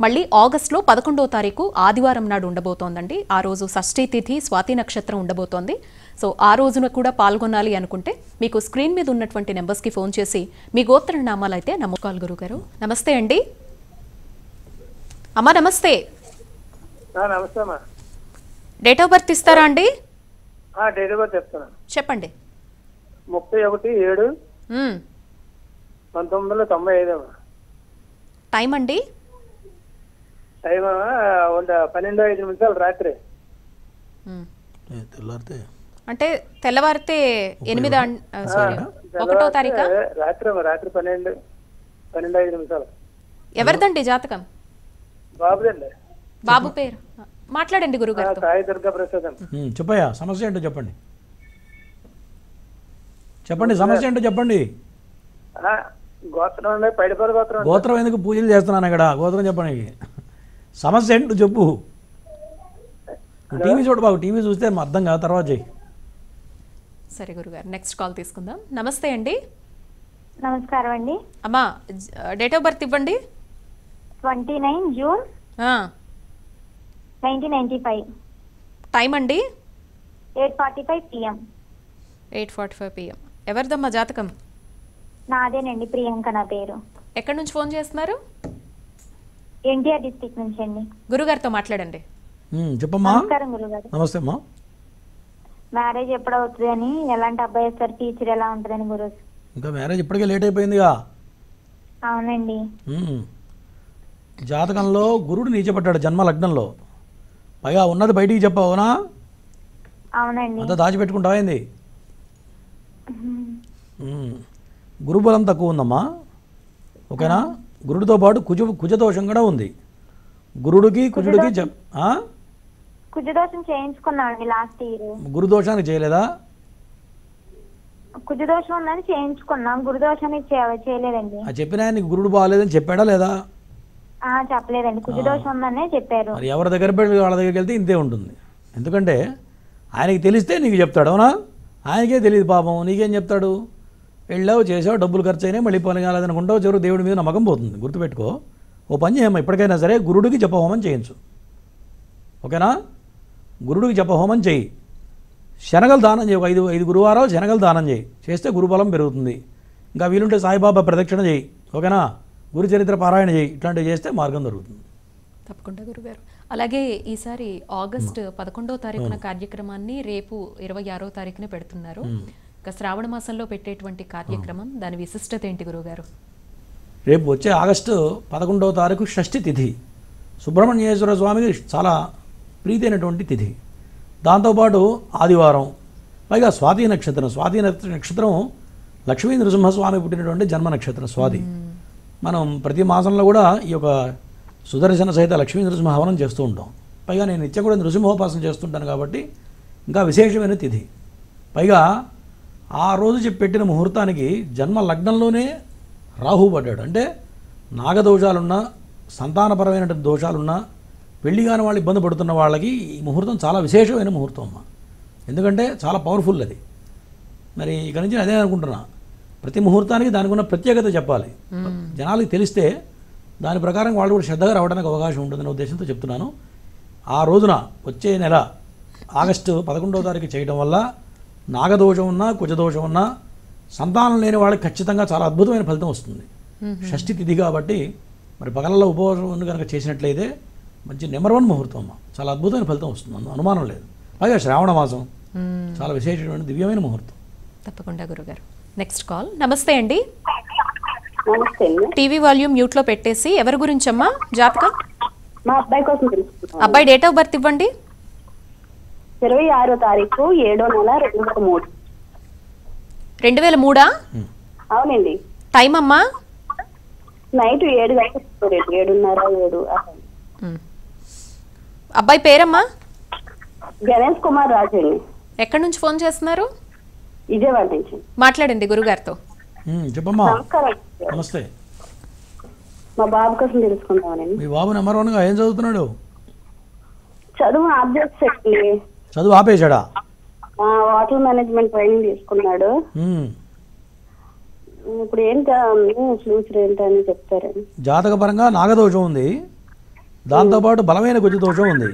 మళ్ళీ ఆగస్టులో 11వ తారీఖు ఆదివారం నాడు ఉండబోతోందండి. ఆ రోజు షష్ఠీ తిథి, స్వాతి నక్షత్రం ఉండబోతోంది. సో ఆ రోజున కూడా పాల్గొనాలి అనుకుంటే మీకు స్క్రీన్ మీద ఉన్నటువంటి నెంబర్స్కి ఫోన్ చేసి మీ గోత్ర నామాలు అయితే నమోదుకోవాలి. గురుగారు నమస్తే అండి. అమ్మా నమస్తే. నమస్తే అమ్మా. డేట్ ఆఫ్ బర్త్ ఇస్తారా అండి? డేట్ ఆఫ్ బర్త్ చెప్తాను. చెప్పండి. 31/7/1995 అమ్మా. టైం అండి? టైం 12:05 రాత్రి. తెల్లారితే అంటే తెల్లవారితే 1వ తారీఖు రాత్రి 12:05. ఎవరిదండి జాతకం? బాబుదండి. బాబు పేరు మాట్లాడండి గురుగారు. సాయి దుర్గా ప్రసాద్. చెప్పయ్యా, సమస్య ఏంటో చెప్పండి. చెప్పండి సమస్య ఏంటో చెప్పండి. గోత్రం పైడిపల్లి గోత్రం. గోత్రం ఎందుకు పూజలు చేస్తున్నాను ఇక్కడ? గోత్రం చెప్పండి. సమస్య ఏంటో చెప్పు. టీవీ చూడు బాబు, టీవీ చూస్తే అర్థం కాదు, తర్వాత చెయ్యి. సరే గురుగారు, నెక్స్ట్ కాల్ తీసుకుందాం. నమస్తే అండి. నమస్కారం అండి. అమ్మా డేట్ ఆఫ్ బర్త్ ఇవ్వండి. 29 జూన్ 1995. టైం అండి? 8:45 PM. 8:45 PM. ఎవరిదమ్మా జాతకం? నాదేనండి, ప్రియాంక నా పేరు. ఎక్కడి నుంచి ఫోన్ చేస్తున్నారు? ఎన్టీఆర్ డిస్ట్రిక్ట్ నుంచి అండి. గురుగారితో మాట్లాడండి. చెప్పమ్మా. నమస్కారం గురుగారు. నమస్తే అమ్మా. మ్యారేజ్ ఎప్పుడు అవుతుంది అని, ఎలాంటి అబ్బాయి వస్తారు, టీచర్ ఎలా ఉంటుందని గురువు. ఇంకా మ్యారేజ్ ఇప్పటికే లేట్ అయిపోయిందిగా. అవునండి. జాతకంలో గురుడు నీచపడ్డాడు జన్మ లగ్నంలో. పైగా ఉన్నది బయటికి చెప్పవునా? అవునండి. అంతా దాచిపెట్టుకుంటావా ఏంది? గురుబలం తక్కువ ఉందమ్మా. ఓకేనా? గురుడితో పాటు కుజదోషం కూడా ఉంది. గురుడికి కుజుడికి కుజదోషం చేయించుకున్నామండి లాస్ట్ ఇయర్. గురుదోషానికి చేయలేదా? కుజదోషం ఉందని చేయించుకున్నాం, గురుదోషానికి చేయలేదండి. చెప్పినా నీకు గురుడు బాగాలేదని చెప్పాడా లేదా? చెప్పలేదండి, కుజదోషం ఉందనే చెప్పారు. మరి ఎవరి దగ్గర వాళ్ళ దగ్గరికి వెళ్తే ఇంతే ఉంటుంది. ఎందుకంటే ఆయనకి తెలిస్తే నీకు చెప్తాడు, అవునా? ఆయనకే తెలియదు పాపం, నీకేం చెప్తాడు? వెళ్ళావు, చేసావు, డబ్బులు ఖర్చు అయినాయి, మళ్ళీ పని కాలేదనుకుంటావు, చివరి దేవుడి మీద నమ్మకం పోతుంది. గుర్తుపెట్టుకో. ఓ పని చేయమ్మా, ఇప్పటికైనా సరే గురుడికి జపహోమం చేయించు. ఓకేనా? గురుడికి జపహోమం చేయి. శనగలు దానం చేయి. 5 గురువారాలు శనగలు దానం చేయి. చేస్తే గురుబలం పెరుగుతుంది. ఇంకా వీలుంటే సాయిబాబా ప్రదక్షిణ చేయి. ఓకేనా? గురు చరిత్ర పారాయణ చేయి. ఇట్లాంటివి చేస్తే మార్గం దొరుకుతుంది. తప్పకుండా గురుగారు. అలాగే ఈసారి ఆగస్టు 11వ తారీఖున కార్యక్రమాన్ని రేపు 26వ తారీఖున పెడుతున్నారు. ఇక శ్రావణ మాసంలో పెట్టేటువంటి కార్యక్రమం, దాని విశిష్టత ఏంటి గురుగారు? రేపు వచ్చే ఆగస్టు 11వ తారీఖు షష్ఠి తిథి. సుబ్రహ్మణ్యేశ్వర స్వామికి చాలా ప్రీతి అయినటువంటి తిథి. దాంతోపాటు ఆదివారం, పైగా స్వాతి నక్షత్రం. స్వాతి నక్షత్రం లక్ష్మీ నృసింహస్వామి పుట్టినటువంటి జన్మ నక్షత్రం స్వాతి. మనం ప్రతి మాసంలో కూడా ఈ యొక్క సుదర్శన సహిత లక్ష్మీ నృసింహ హవనం చేస్తూ ఉంటాం. పైగా నేను నిత్యం కూడా నృసింహోపాసన చేస్తుంటాను కాబట్టి ఇంకా విశేషమైన తిథి. పైగా ఆ రోజు పెట్టిన ముహూర్తానికి జన్మ లగ్నంలోనే రాహు పడ్డాడు. అంటే నాగదోషాలున్నా, సంతానపరమైన దోషాలున్నా, పెళ్లి కాని వాళ్ళు ఇబ్బంది పడుతున్న వాళ్ళకి ఈ ముహూర్తం చాలా విశేషమైన ముహూర్తం అమ్మ. ఎందుకంటే చాలా పవర్ఫుల్ అది. మరి ఇక నుంచి అదే అనుకుంటున్నా, ప్రతి ముహూర్తానికి దానికి ఉన్న ప్రత్యేకత చెప్పాలి. జనాలకి తెలిస్తే దాని ప్రకారం వాళ్ళు కూడా శ్రద్ధగా రావడానికి అవకాశం ఉంటుందనే ఉద్దేశంతో చెప్తున్నాను. ఆ రోజున వచ్చే నెల ఆగస్టు 11వ తారీఖు చేయడం వల్ల నాగదోషం ఉన్నా కుజదోషం ఉన్నా సంతానం లేని వాళ్ళకి ఖచ్చితంగా చాలా అద్భుతమైన ఫలితం వస్తుంది. షష్ఠి తిథి కాబట్టి మరి పగలలో ఉపవాసం కనుక చేసినట్లయితే మంచి నెంబర్ 1 ముహూర్తం అమ్మ, చాలా అద్భుతమైన ఫలితం వస్తుంది, అనుమానం లేదు. పైగా శ్రావణ మాసం చాలా విశేషమైన దివ్యమైన ముహూర్తం. తప్పకుండా గురుగారు. Next call. నమస్తే అండి. నమస్తే అండి. టీవీ వాల్యూమ్ మ్యూట్లో పెట్టేసి ఎవరి గురించమ్మా జాతకం? మా అబ్బాయి కోసం తెలుసుకుంటాం. అబ్బాయి డేట్ ఆఫ్ బర్త్ ఇవ్వండి. 26వ తారీఖు 7వ నెల 2003. 2003? అవునండి. టైం అమ్మా? నైట్ 7 గంటలకు 7:30 7. అబ్బాయి పేరమ్మా? గణేష్ కుమార్ రాజు అండి. ఎక్కడి నుంచి ఫోన్ చేస్తున్నారు? విజయవాడ నుంచి. మాట్లాడండి గురుగారితో. చెప్పమ్మా. నమస్కారం. నమస్తే. మా బాబు కోసం తెలుసుకుంటామని. మీ బాబు నెంబర్ 1గా ఏం చదువుతున్నాడు? చదువు ఆబ్జెక్ట్స్ అండి. చదువు ఆపేశాడా? వాటర్ మేనేజ్మెంట్ ట్రైనింగ్ తీసుకున్నాడు. ఇప్పుడు ఏంటి ఫ్యూచర్ ఏంటని చెప్తారని. జాతకపరంగా నాగదోషం ఉంది, దాంతోపాటు బలమైన కుజదోషం ఉంది,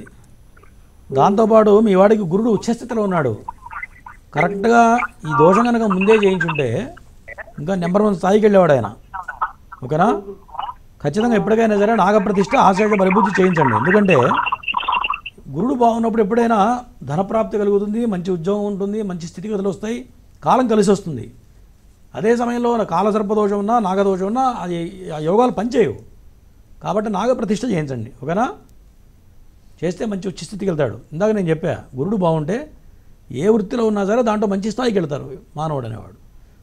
దాంతోపాటు మీ వాడికి గురుడు ఉచ్చస్థితిలో ఉన్నాడు. కరెక్ట్గా ఈ దోషం కనుక ముందే చేయించుంటే ఇంకా నెంబర్ 1 స్థాయికి వెళ్ళేవాడు ఆయన. ఓకేనా? ఖచ్చితంగా ఎప్పటికైనా సరే నాగప్రతిష్ఠ ఆశేష పరిభూతి చేయించండి. ఎందుకంటే గురుడు బాగున్నప్పుడు ఎప్పుడైనా ధనప్రాప్తి కలుగుతుంది, మంచి ఉద్యోగం ఉంటుంది, మంచి స్థితిగతులు వస్తాయి, కాలం కలిసి వస్తుంది. అదే సమయంలో కాలసర్పదోషం ఉన్నా నాగదోషం ఉన్నా అది ఆ యోగాలు పనిచేయవు. కాబట్టి నాగప్రతిష్ఠ చేయించండి. ఓకేనా? చేస్తే మంచి ఉచ్ఛ స్థితికి వెళ్తాడు. ఇందాక నేను చెప్పా, గురుడు బాగుంటే ఏ వృత్తిలో ఉన్నా సరే దాంట్లో మంచి స్థాయికి వెళ్తారు మానవుడు అనేవాడు.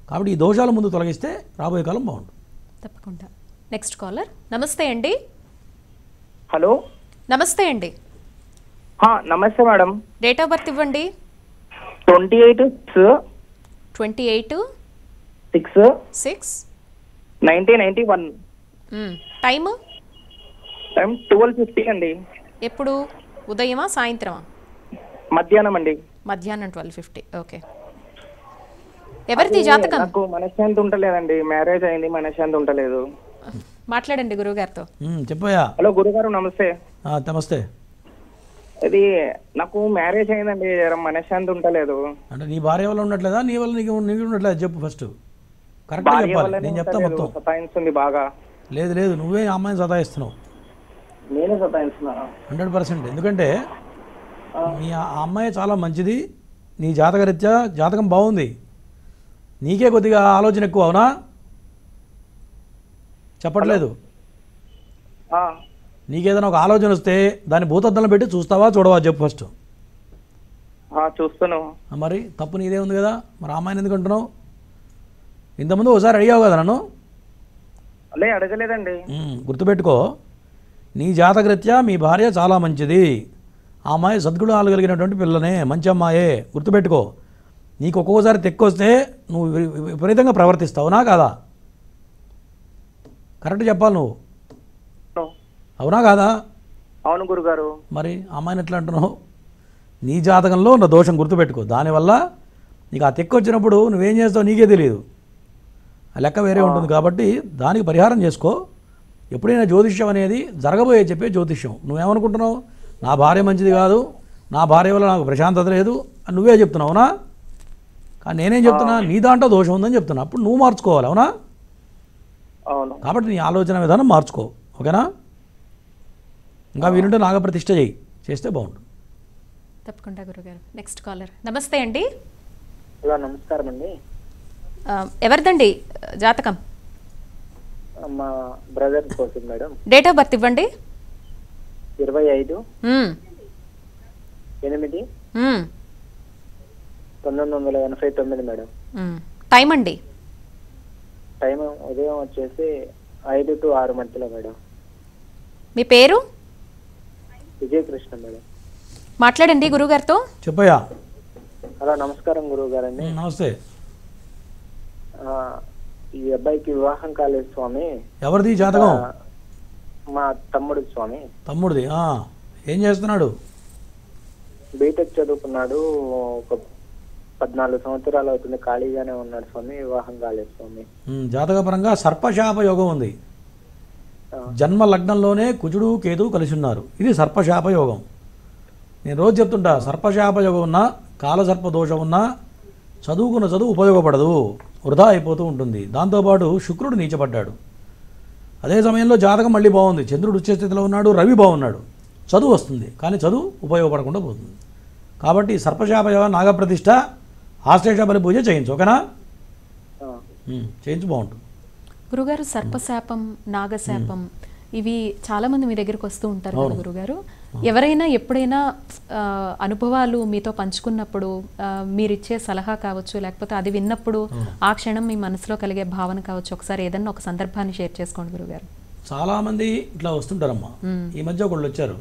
కాబట్టి ఈ దోషాల ముందు తొలగిస్తే రాబోయే కాలం బాగుంటుంది. తప్పకుండా. Next caller. నమస్తే అండి. హలో. నమస్తే అండి. నమస్తే మేడం. డేట్ ఆఫ్ బర్త్ ఇవ్వండి. 28/6/1991. టైము? టైం 12:50 అండి. ఎప్పుడు? ఉదయమా సాయంత్రమా? మధ్యాహ్నం అండి. మధ్యాహ్నం 12:50. ఓకే. ఎవరిది జాతకం? నాకు మనశ్శాంతి ఉంటలేదండి. మ్యారేజ్ అయింది, మనశ్శాంతి ఉంటలేదు. మాట్లాడండి గురువుగారితో. చెప్పయ్యా. హలో గురుగారు నమస్తే. నమస్తే. ఇది నాకు మ్యారేజ్ అయిందండి, మనశ్శాంతి ఉంటలేదు. అంటే నీ భార్య వల్ల ఉండట్లేదా, నీ వల్ల నీకు ఉండట్లేదు? చెప్పు ఫస్ట్. కరెక్ట్ చెప్పాలి, నేను చెప్తా మొత్తం. సతాయిస్తుంది బాగా. లేదు లేదు, నువ్వే అమ్మాయిని సతాయిస్తున్నావు. నేనే సతాయిస్తున్నా 100%. ఎందుకంటే మీ ఆ అమ్మాయి చాలా మంచిది, నీ జాతకరీత్యా జాతకం బాగుంది, నీకే కొద్దిగా ఆలోచన ఎక్కువ. అవునా? చెప్పట్లేదు. నీకేదైనా ఒక ఆలోచన వస్తే దాన్ని భూతద్దంలో పెట్టి చూస్తావా చూడవా చెప్పు ఫస్ట్. చూస్తాను. మరి తప్పు నీదే ఉంది కదా, మరి అమ్మాయిని ఎందుకు అంటున్నావు? ఇంతకుముందు ఒకసారి అడిగావు కదా నన్ను. అడగలేదండి. గుర్తుపెట్టుకో, నీ జాతకరీత్యా మీ భార్య చాలా మంచిది, ఆ అమ్మాయి సద్గుణాలు కలిగినటువంటి పిల్లనే, మంచి అమ్మాయే. గుర్తుపెట్టుకో, నీకు ఒక్కొక్కసారి తెక్కొస్తే నువ్వు విపరీతంగా ప్రవర్తిస్తావునా కాదా? కరెక్ట్ చెప్పాలి నువ్వు. అవునా కాదా? అవును గురుగారు. మరి అమ్మాయిని ఎట్లా అంటున్నావు? నీ జాతకంలో ఉన్న దోషం గుర్తుపెట్టుకో. దానివల్ల నీకు ఆ తెక్కు వచ్చినప్పుడు నువ్వేం చేస్తావు నీకే తెలియదు, ఆ లెక్క వేరే ఉంటుంది. కాబట్టి దానికి పరిహారం చేసుకో. ఎప్పుడైనా జ్యోతిష్యం అనేది జరగబోయే చెప్పే జ్యోతిష్యం. నువ్వేమనుకుంటున్నావు? నా భార్య మంచిది కాదు, నా భార్య వల్ల నాకు ప్రశాంతత లేదు అని నువ్వే చెప్తున్నావు. అవునా? కానీ నేనేం చెప్తున్నా, నీ దాంట్లో దోషం ఉందని చెప్తున్నా. అప్పుడు నువ్వు మార్చుకోవాలి. అవునా? కాబట్టి నీ ఆలోచన విధానం మార్చుకో. ఓకేనా? ఇంకా వీరుంటే నాగప్రతిష్ఠ చేస్తే బాగుంటుంది. తప్పకుండా గురుగారు. Next caller. నమస్తే అండి. హలో నమస్కారం అండి. ఎవరిదండి జాతకం? మా బ్రదర్ కోసం మేడం. డేట్ ఆఫ్ బర్త్ ఇవ్వండి. 25/8/1989 మేడం. టైం అండి? టైం ఉదయం వచ్చేసి 5 to 6 మధ్యలో మేడం. మీ పేరు? విజయకృష్ణ మేడం. మాట్లాడండి గురుగారితో. చెప్పయ్యా. హలో నమస్కారం గురువు గారండి. నమస్తే. ఈ అబ్బాయికి వివాహం కాలేదు స్వామి. ఎవరిది జాతకం? మా తమ్ముడు స్వామి. తమ్ముడిది. ఏం చేస్తున్నాడు? బీటెక్ చదువుకున్నాడు. ఒక 14 సంవత్సరాలు అవుతుంది, ఖాళీగానే ఉన్నాడు స్వామి. వివాహం కాలేదు స్వామి. జాతకపరంగా సర్పశాప యోగం ఉంది. జన్మ లగ్నంలోనే కుజుడు కేతువు కలిసి ఉన్నారు. ఇది సర్పశాప యోగం. నేను రోజు చెప్తుంటా, సర్పశాప యోగం ఉన్నా, కాలసర్ప దోషం ఉన్నా, చదువుకున్న చదువు ఉపయోగపడదు, వృధా అయిపోతూ ఉంటుంది. దాంతోపాటు శుక్రుడు నీచపడ్డాడు. అదే సమయంలో జాతకం మళ్ళీ బాగుంది, చంద్రుడు ఉచ్చ స్థితిలో ఉన్నాడు, రవి బాగున్నాడు, చదువు వస్తుంది, కానీ చదువు ఉపయోగపడకుండా పోతుంది. కాబట్టి సర్పశాప నాగప్రతిష్ఠ ఆశ్లేష బలి పూజ చేయించు, ఓకేనా? చేయించు, బాగుంటుంది. గురుగారు సర్పశాపం, నాగశాపం ఇవి చాలా మంది మీ దగ్గరికి వస్తూ ఉంటారు కదా గురుగారు. ఎవరైనా ఎప్పుడైనా అనుభవాలు మీతో పంచుకున్నప్పుడు మీరిచ్చే సలహా కావచ్చు, లేకపోతే అది విన్నప్పుడు ఆ క్షణం మీ మనసులో కలిగే భావన కావచ్చు, ఒకసారి ఏదన్నా ఒక సందర్భాన్ని షేర్ చేసుకోండి గురుగారు. చాలామంది ఇట్లా వస్తుంటారమ్మా. ఈ మధ్య ఒకళ్ళు వచ్చారు,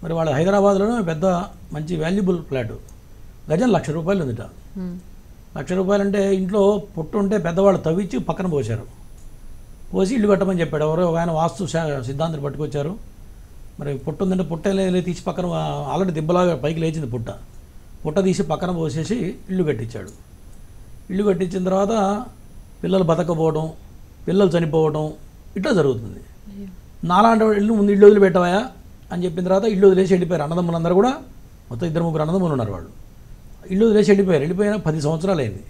మరి వాళ్ళు హైదరాబాద్లోనే పెద్ద మంచి వాల్యుబుల్ ఫ్లాట్, గజం ₹1,00,000 ఉందిట. ₹1,00,000 అంటే ఇంట్లో పుట్టు ఉంటే పెద్దవాళ్ళు తవ్వించి పక్కన పోసారు, పోసి ఇల్లు కట్టమని చెప్పాడు. ఎవరో ఒక ఆయన వాస్తు సిద్ధాంతాలు పట్టుకొచ్చారు. మరి పుట్టు ఉందంటే పుట్ట తీసి పక్కన, ఆల్రెడీ దిబ్బలాగా పైకి లేచింది పుట్ట తీసి పక్కన పోసేసి ఇల్లు కట్టించాడు. ఇల్లు కట్టించిన తర్వాత పిల్లలు బతకపోవడం, పిల్లలు చనిపోవడం ఇట్లా జరుగుతుంది. నాలాంటి ఇల్లు ముందు ఇల్లు వదిలిపెట్టవా అని చెప్పిన తర్వాత ఇల్లు వదిలేసి వెళ్ళిపోయారు. అన్నదమ్ములందరూ కూడా, మొత్తం 2-3 అన్నదమ్ములు ఉన్నారు. వాళ్ళు ఇల్లు వదిలేసి వెళ్ళిపోయిన 10 సంవత్సరాలు అయింది.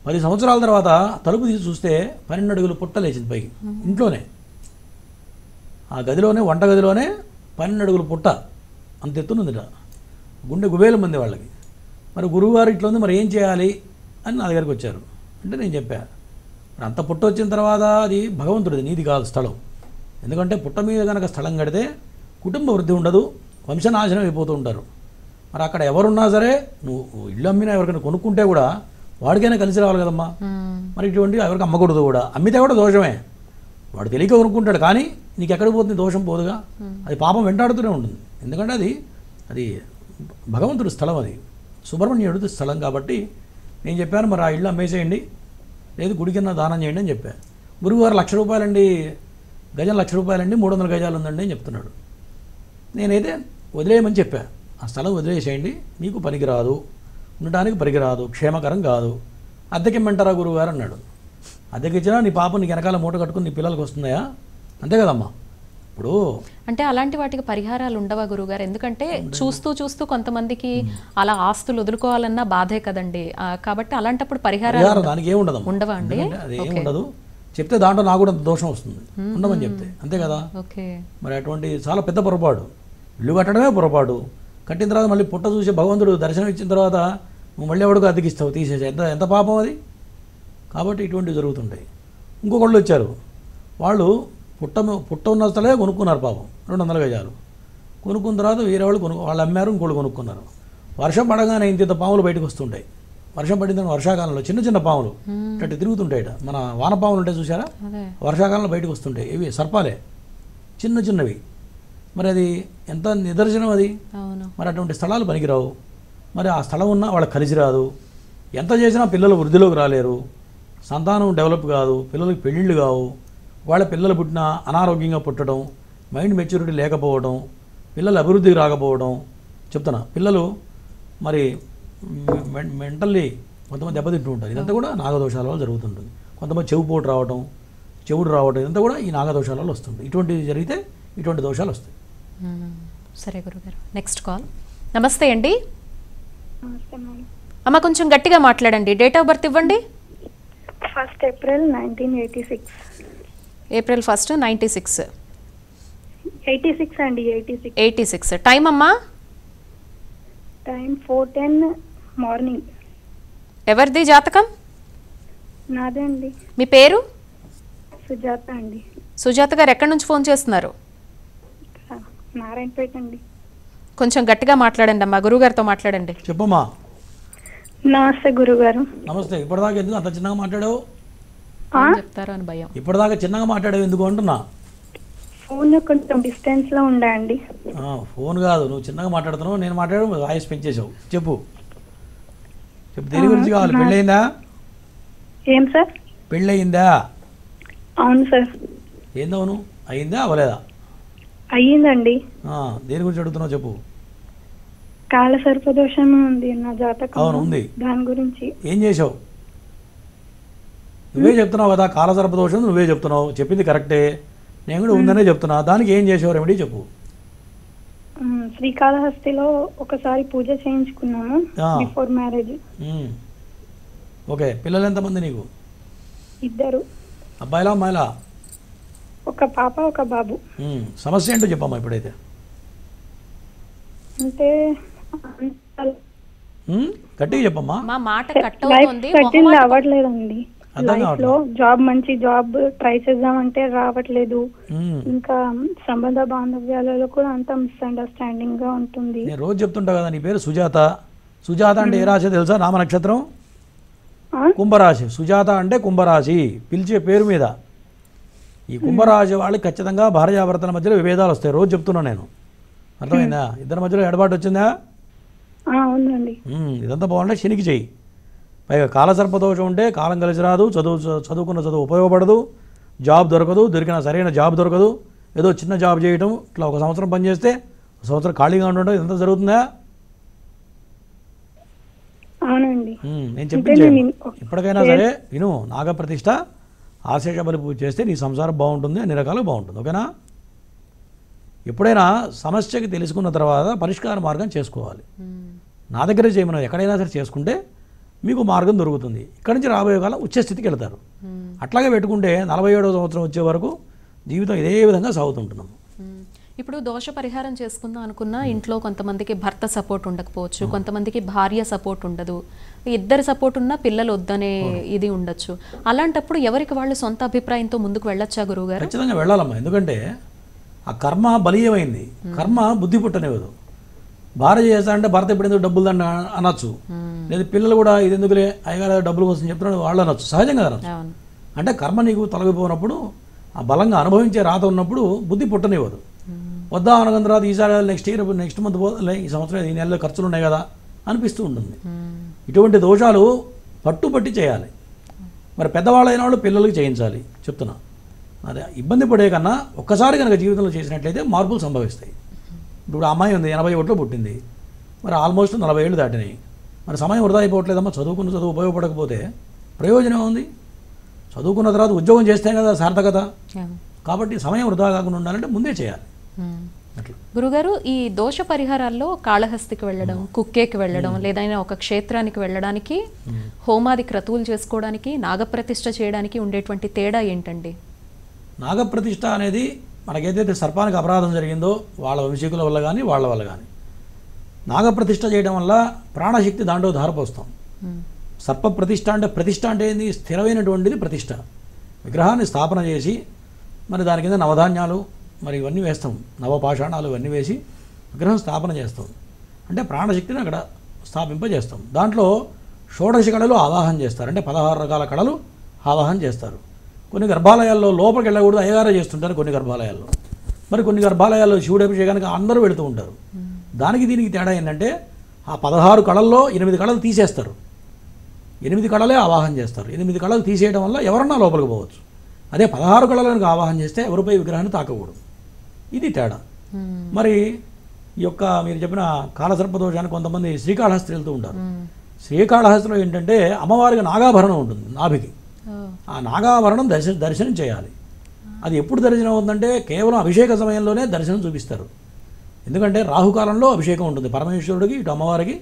10 సంవత్సరాల తర్వాత తలుపు తీసి చూస్తే 12 అడుగులు పుట్ట లేచింది పైకి, ఇంట్లోనే, ఆ గదిలోనే, వంట గదిలోనే 12 అడుగులు పుట్ట, అంత ఎత్తునుందిట. గుండె గుబేలం మంది వాళ్ళకి. మరి గురువుగారు ఇట్లా ఉంది, మరి ఏం చేయాలి అని నా దగ్గరికి వచ్చారు. అంటే నేను చెప్పాను, మరి అంత పుట్ట వచ్చిన తర్వాత అది భగవంతుడిది, నీది కాదు స్థలం. ఎందుకంటే పుట్ట మీద కనుక స్థలం కడితే కుటుంబ వృద్ధి ఉండదు, వంశనాశనం అయిపోతూ ఉంటారు. మరి అక్కడ ఎవరున్నా సరే, నువ్వు ఇల్లు అమ్మినా ఎవరికైనా కొనుక్కుంటే కూడా వాడికైనా కలిసి రావాలి కదమ్మా. మరి ఇటువంటి ఎవరికి అమ్మకూడదు కూడా, అమ్మితే కూడా దోషమే. వాడు తెలియక కొనుక్కుంటాడు, కానీ నీకు ఎక్కడికి పోతుంది, దోషం పోదుగా, అది పాపం వెంటాడుతూనే ఉంటుంది. ఎందుకంటే అది భగవంతుడి స్థలం, అది సుబ్రహ్మణ్యుడి స్థలం. కాబట్టి నేను చెప్పాను, మరి ఆ ఇల్లు అమ్మేసేయండి, లేదు గుడి కింద దానం చేయండి అని చెప్పాను. గురువుగారు ₹1,00,000 అండి, గజం ₹1,00,000 అండి, 300 గజాలు ఉందండి అని చెప్తున్నాడు. నేనైతే వదిలేయమని చెప్పా, ఆ స్థలం వదిలేసేయండి, మీకు పనికిరాదు, ఉండటానికి పనికిరాదు, క్షేమకరం కాదు, అద్దెకిమ్మంటారా గురువుగారు అన్నాడు. అద్దెకిచ్చినా నీ పాప నీకు వెనకాల మూట కట్టుకుని నీ పిల్లలకి వస్తున్నాయా? అంతే కదమ్మా. ఇప్పుడు అంటే అలాంటి వాటికి పరిహారాలు ఉండవా గురువుగారు? ఎందుకంటే చూస్తూ కొంతమందికి అలా ఆస్తులు వదులుకోవాలన్నా బాధే కదండి. కాబట్టి అలాంటప్పుడు పరిహారాలు దానికి ఏముండదు, ఉండవా అండి? అది ఏముండదు. చెప్తే దాంట్లో నాకు కూడా దోషం వస్తుంది, ఉండమని చెప్తే, అంతే కదా. మరి అటువంటి చాలా పెద్ద పొరపాటు, ఇల్లు కట్టడమే పొరపాటు. కట్టిన తర్వాత మళ్ళీ పుట్ట చూసి భగవంతుడు దర్శనం ఇచ్చిన తర్వాత నువ్వు మళ్ళీ ఎవడికి అద్దెకిస్తావు, తీసేసి ఎంత పాపం అది. కాబట్టి ఇటువంటివి జరుగుతుంటాయి. ఇంకొకళ్ళు వచ్చారు, వాళ్ళు పుట్ట ఉన్న స్థలే కొనుక్కున్నారు పాపం, 200 గజాలు కొనుక్కున్న తర్వాత వేరే వాళ్ళు అమ్మారు, ఇంకోళ్ళు కొనుక్కున్నారు. వర్షం పడగానే ఇంత పాములు బయటకు వస్తుంటాయి. వర్షం పడిన వర్షాకాలంలో చిన్న పాములు ఇట్లా తిరుగుతుంటాయి. మన వానపాములు ఉంటాయి చూసారా, వర్షాకాలంలో బయటకు వస్తుంటాయి. ఇవి సర్పాలే, చిన్నవి. మరి అది ఎంత నిదర్శనం అది. మరి అటువంటి స్థలాలు పనికిరావు. మరి ఆ స్థలం ఉన్నా వాళ్ళకి కలిసి రాదు. ఎంత చేసినా పిల్లలు వృద్ధిలోకి రాలేరు, సంతానం డెవలప్ కాదు, పిల్లలకి పెళ్ళిళ్ళు కావు. వాళ్ళ పిల్లలు పుట్టినా అనారోగ్యంగా పుట్టడం, మైండ్ మెచ్యూరిటీ లేకపోవడం, పిల్లలు అభివృద్ధికి రాకపోవడం. చెప్తున్నా, పిల్లలు మరి మెంటల్లీ కొంతమంది దెబ్బతింటూ ఉంటారు. ఇదంతా కూడా నాగదోషాల వల్ల జరుగుతుంటుంది. కొంతమంది చెవుపోటు రావడం, చెవుడు రావడం, ఇదంతా కూడా ఈ నాగదోషాల వల్ల వస్తుంది. ఇటువంటివి జరిగితే ఇటువంటి దోషాలు వస్తాయి. సరే గురుగారు, నెక్స్ట్ కాల్. నమస్తే అండి. అమ్మ కొంచెం గట్టిగా మాట్లాడండి. డేట్ ఆఫ్ బర్త్ ఇవ్వండి. 1 April 1986. April 1, 96. 86 అండి. 86. టైం అమ్మా? Time 4:10 morning. ఎవరిది జాతకం? నాదే అండి. మీ పేరు? సుజాత అండి. సుజాత గారు ఎక్కడి నుంచి ఫోన్ చేస్తున్నారు? నారాయణపేట అండి. కొంచెం గట్టిగా మాట్లాడండి అమ్మా, గురుగారితో మాట్లాడండి. చెప్పమ్మా. నమస్తే గురుగారు. నమస్తే. ఇప్పటిదాకా ఎందుకు అంత చిన్నగా మాట్లాడావు? చెప్తారు అని భయం. ఇప్పటిదాకా చిన్నగా మాట్లాడావు ఎందుకు అంటున్నా? ఫోన్ కొంచెం డిస్టెన్స్ లో ఉండండి. ఫోన్ కాదు, నువ్వు చిన్నగా మాట్లాడుతున్నావు, నేను మాట్లాడు వాయిస్ పెంచేసావు. చెప్పు దేని గురించి కావాలి? పెళ్ళయిందా? ఏం సార్? పెళ్ళయిందా? అవును సార్. ఏందవును, అయిందా అవలేదా? అయ్యిందండి. దేని గురించి అడుగుతున్నావు చెప్పు. కాల సర్పదోషం ఉంది నా జాతకం. అవును ఉంది. దాని గురించి ఏం చేసావు? నువ్వే చెప్తున్నావు కదా, కాల సర్పదోషం నువ్వే చెప్తున్నావు, చెప్పింది కరెక్టే, నేను కూడా ఉందనే చెప్తున్నా. దానికి ఏం చేసావు రెమెడీ చెప్పు. శ్రీకాళహస్తిలో ఒకసారి పూజ చేయించుకున్నాము బిఫోర్ మ్యారేజ్. ఓకే, పిల్లలు ఎంతమంది నీకు? ఇద్దరు, అబ్బాయిలా అమ్మాయిలా? ఒక పాప ఒక బాబు. సమస్య ఏంటో చెప్పమ్మా ఇప్పుడైతే. అంటే గట్టిగా చెప్పమ్మా. మా మాట కట్ లైఫ్ అవుతుంది. సెటిల్ అవ్వట్లేదండి. అర్థం లైఫ్ లో జాబ్, మంచి జాబ్ ట్రై చేద్దామంటే రావట్లేదు. ఇంకా సంబంధ బాంధవ్యాలలో కూడా అంత మిస్అండర్స్టాండింగ్ గా ఉంటుంది. నేను రోజు చెప్తుంటా కదా, నీ పేరు సుజాత. సుజాత అంటే ఏ రాశి తెలుసా? నామ నక్షత్రం కుంభరాశి. సుజాత అంటే కుంభరాశి, పిలిచే పేరు మీద. ఈ కుంభరాశి వాళ్ళకి ఖచ్చితంగా భార్యాభర్తల మధ్యలో విభేదాలు వస్తాయి. రోజు చెప్తున్నా నేను, అర్థమైందా? ఇద్దరి మధ్యలో ఎడబాటు వచ్చిందా? అవునండి. ఇదంతా బాగుంటే శనికి చెయ్యి. పైగా కాలసర్పదోషం ఉంటే కాలం కలిసి రాదు, చదువుకున్న చదువు ఉపయోగపడదు, జాబ్ దొరకదు, దొరికిన సరైన జాబ్ దొరకదు, ఏదో చిన్న జాబ్ చేయటం, ఇట్లా 1 సంవత్సరం పనిచేస్తే 1 సంవత్సరం ఖాళీగా ఉండటం, ఇదంతా జరుగుతుందా? అవునండి. నేను చెప్పింది ఇప్పటికైనా సరే విను. నాగప్రతిష్ఠ, ఆశేష బలి పూజ చేస్తే నీ సంసారం బాగుంటుంది, అన్ని రకాలుగా బాగుంటుంది. ఓకేనా? ఎప్పుడైనా సమస్యకి తెలుసుకున్న తర్వాత పరిష్కార మార్గం చేసుకోవాలి. నా దగ్గరే చేయమని ఎక్కడైనా సరే చేసుకుంటే మీకు మార్గం దొరుకుతుంది. ఇక్కడి నుంచి రాబోయే కాలం ఉచ్చస్థితికి వెళ్తారు. అట్లాగే పెట్టుకుంటే 47వ సంవత్సరం వచ్చే వరకు జీవితం ఇదే విధంగా సాగుతుంటున్నాము. ఇప్పుడు దోష పరిహారం చేసుకుందాం అనుకున్నా ఇంట్లో కొంతమందికి భర్త సపోర్ట్ ఉండకపోవచ్చు, కొంతమందికి భార్య సపోర్ట్ ఉండదు, ఇద్దరు సపోర్ట్ ఉన్నా పిల్లలు వద్దనే ఇది ఉండొచ్చు. అలాంటప్పుడు ఎవరికి వాళ్ళు సొంత అభిప్రాయంతో ముందుకు వెళ్ళొచ్చా గురువుగారు? ఖచ్చితంగా వెళ్ళాలమ్మా. ఎందుకంటే ఆ కర్మ బలీయమైంది. కర్మ బుద్ధి పుట్టనివ్వదు. భార్య చేస్తా అంటే భర్త ఇప్పుడు ఎందుకు డబ్బులు దండ అనొచ్చు, లేదా పిల్లలు కూడా ఇది ఎందుకులే అయ్యగారు డబ్బుల కోసం చెప్తున్నాడు వాళ్ళు అనొచ్చు, సహజంగా అనొచ్చు. అంటే కర్మ నీకు తొలగిపోయినప్పుడు, ఆ బలంగా అనుభవించే రాత ఉన్నప్పుడు బుద్ధి పుట్టనివ్వదు. వద్దా అనగంత రాదు, ఈసారి నెక్స్ట్ మంత్ పోలే, ఈ సంవత్సరం ఈ నెలలో ఖర్చులు ఉన్నాయి కదా అనిపిస్తూ ఉంటుంది. ఇటువంటి దోషాలు పట్టుబట్టి చేయాలి. మరి పెద్దవాళ్ళైన వాళ్ళు పిల్లలకి చేయించాలి చెప్తున్నా. అదే ఇబ్బంది పడే కన్నా ఒక్కసారి కనుక జీవితంలో చేసినట్లయితే మార్పులు సంభవిస్తాయి. ఇప్పుడు అమ్మాయి ఉంది, 81లో పుట్టింది, మరి ఆల్మోస్ట్ 40 ఏళ్ళు దాటినాయి. మరి సమయం వృధా అయిపోవట్లేదమ్మా. చదువుకున్న చదువు ఉపయోగపడకపోతే ప్రయోజనం ఉంది. చదువుకున్న తర్వాత ఉద్యోగం చేస్తే కదా సార్థకత. కాబట్టి సమయం వృధా కాకుండా ఉండాలంటే ముందే చేయాలి. గురుగారు, ఈ దోష పరిహారాల్లో కాళహస్తికి వెళ్ళడం, కుక్కేకి వెళ్ళడం, లేదా ఒక క్షేత్రానికి వెళ్ళడానికి, హోమాది క్రతువులు చేసుకోవడానికి, నాగప్రతిష్ఠ చేయడానికి ఉండేటువంటి తేడా ఏంటండి? నాగప్రతిష్ఠ అనేది మనకేదైతే సర్పానికి అపరాధం జరిగిందో వాళ్ళ వంశీకుల వల్ల కానీ వాళ్ళ వల్ల కానీ నాగప్రతిష్ఠ చేయడం వల్ల ప్రాణశక్తి దాంట్లో ధారపోస్తాం. సర్ప ప్రతిష్ఠ అంటే, ప్రతిష్ఠ అంటే ఏంది? స్థిరమైనటువంటిది ప్రతిష్ఠ. విగ్రహాన్ని స్థాపన చేసి మరి దాని కింద నవధాన్యాలు మరి ఇవన్నీ వేస్తాం, నవపాషాణాలు ఇవన్నీ వేసి విగ్రహం స్థాపన చేస్తాం. అంటే ప్రాణశక్తిని అక్కడ స్థాపింపజేస్తాం. దాంట్లో 16 కళలు ఆవాహన చేస్తారు. అంటే 16 రకాల కళలు ఆవాహన చేస్తారు. కొన్ని గర్భాలయాల్లో లోపలికి వెళ్ళకూడదు, అయ్యగారే చేస్తుంటారు కొన్ని గర్భాలయాల్లో. మరి కొన్ని గర్భాలయాల్లో శివుడి అభిషేకానికి అందరూ వెళుతూ ఉంటారు. దానికి దీనికి తేడా ఏంటంటే ఆ 16 కళల్లో 8 కళలు తీసేస్తారు, 8 కళలే ఆవాహన చేస్తారు. 8 కళలు తీసేయడం వల్ల ఎవరన్నా లోపలికి పోవచ్చు. అదే 16 కళలను ఆవాహన చేస్తే ఎవరిపై విగ్రహాన్ని తాకకూడదు. ఇది తేడా. మరి ఈ యొక్క మీరు చెప్పిన కాలసర్పదోషానికి కొంతమంది శ్రీకాళహస్తి వెళ్తూ ఉంటారు. శ్రీకాళహస్తిలో ఏంటంటే అమ్మవారికి నాగాభరణం ఉంటుంది నాభికి. ఆ నాగాభరణం దర్శనం చేయాలి. అది ఎప్పుడు దర్శనం అవుతుందంటే కేవలం అభిషేక సమయంలోనే దర్శనం చూపిస్తారు. ఎందుకంటే రాహుకాలంలో అభిషేకం ఉంటుంది. పరమేశ్వరుడికి ఇటు అమ్మవారికి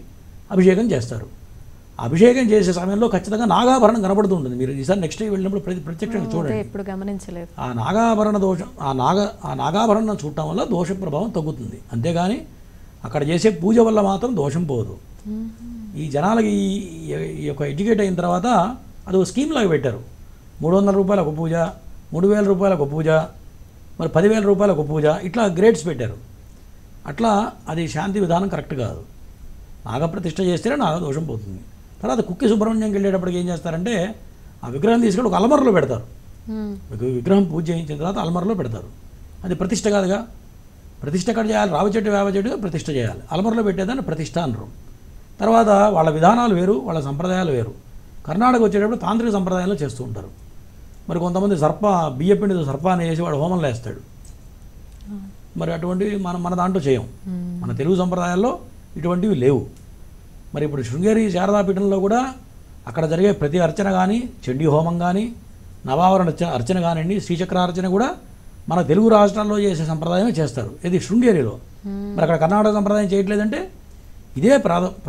అభిషేకం చేస్తారు. అభిషేకం చేసే సమయంలో ఖచ్చితంగా నాగాభరణం కనబడుతూ ఉంటుంది. మీరు ఈసారి నెక్స్ట్ వెళ్ళినప్పుడు ప్రత్యక్షంగా చూడండి. ఎప్పుడు గమనించలేదు. ఆ నాగాభరణ దోషం, ఆ నాగాభరణం చూడటం వల్ల దోష ప్రభావం తగ్గుతుంది. అంతేగాని అక్కడ చేసే పూజ వల్ల మాత్రం దోషం పోదు. ఈ జనాలకి ఈ యొక్క ఎడ్యుకేట్ అయిన తర్వాత అది ఒక స్కీమ్ లాగా పెట్టారు. 300 రూపాయల ఒక పూజ, 3000 రూపాయల ఒక పూజ, మరి 10,000 రూపాయల ఒక పూజ, ఇట్లా గ్రేడ్స్ పెట్టారు. అట్లా అది శాంతి విధానం కరెక్ట్ కాదు. నాగప్రతిష్ఠ చేస్తేనే నాగదోషం పోతుంది. తర్వాత కుక్కి సుబ్రహ్మణ్యంకి వెళ్ళేటప్పటికి ఏం చేస్తారంటే ఆ విగ్రహం తీసుకొని ఒక అల్మరలో పెడతారు. విగ్రహం పూజ చేయించిన తర్వాత అల్మరలో పెడతారు. అది ప్రతిష్ఠ కాదుగా. ప్రతిష్ఠ ఎక్కడ చేయాలి? రావి చెట్టు వేప చెట్టుగా ప్రతిష్ఠ చేయాలి. అల్మరలో పెట్టేదాన్ని ప్రతిష్ఠ అనరు. తర్వాత వాళ్ళ విధానాలు వేరు, వాళ్ళ సంప్రదాయాలు వేరు. కర్ణాటక వచ్చేటప్పుడు తాంత్రిక సంప్రదాయంలో చేస్తూ ఉంటారు. మరి కొంతమంది బియ్యపిండితో సర్పాన్ని వేసి వాడు హోమంలో వేస్తాడు. మరి అటువంటివి మన దాంట్లో చేయం. మన తెలుగు సంప్రదాయాల్లో ఇటువంటివి లేవు. మరి ఇప్పుడు శృంగేరి శారదాపీఠంలో కూడా అక్కడ జరిగే ప్రతి అర్చన కానీ, చండీ హోమం కానీ, నవావరణ అర్చన కానివ్వండి, శ్రీచక్రార్చన కూడా మన తెలుగు రాష్ట్రాల్లో చేసే సంప్రదాయమే చేస్తారు. ఇది శృంగేరిలో. మరి అక్కడ కర్ణాటక సంప్రదాయం చేయట్లేదంటే ఇదే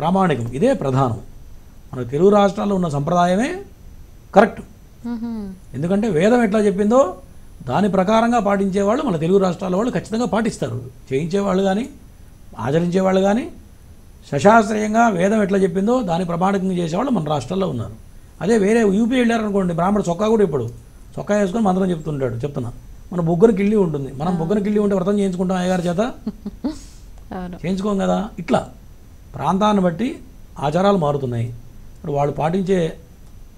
ప్రామాణికం, ఇదే ప్రధానం. మన తెలుగు రాష్ట్రాల్లో ఉన్న సంప్రదాయమే కరెక్ట్. ఎందుకంటే వేదం ఎట్లా చెప్పిందో దాని ప్రకారంగా పాటించేవాళ్ళు మన తెలుగు రాష్ట్రాల వాళ్ళు ఖచ్చితంగా పాటిస్తారు. చేయించేవాళ్ళు కానీ ఆచరించేవాళ్ళు కానీ సశాస్త్రీయంగా వేదం ఎట్లా చెప్పిందో దాని ప్రమాణికంగా చేసేవాళ్ళు మన రాష్ట్రాల్లో ఉన్నారు. అదే వేరే యూపీ వెళ్ళారనుకోండి, బ్రాహ్మణ చొక్కా కూడా ఇప్పుడు చొక్కా వేసుకొని మంత్రం చెప్తున్నా. మన బొగ్గన కిళ్ళి ఉంటుంది, మనం బొగ్గన కిళ్ళి ఉంటే వ్రతం చేయించుకుంటాం అయ్యగారి చేత, చేయించుకోం కదా. ఇట్లా ప్రాంతాన్ని బట్టి ఆచారాలు మారుతున్నాయి. ఇప్పుడు వాళ్ళు పాటించే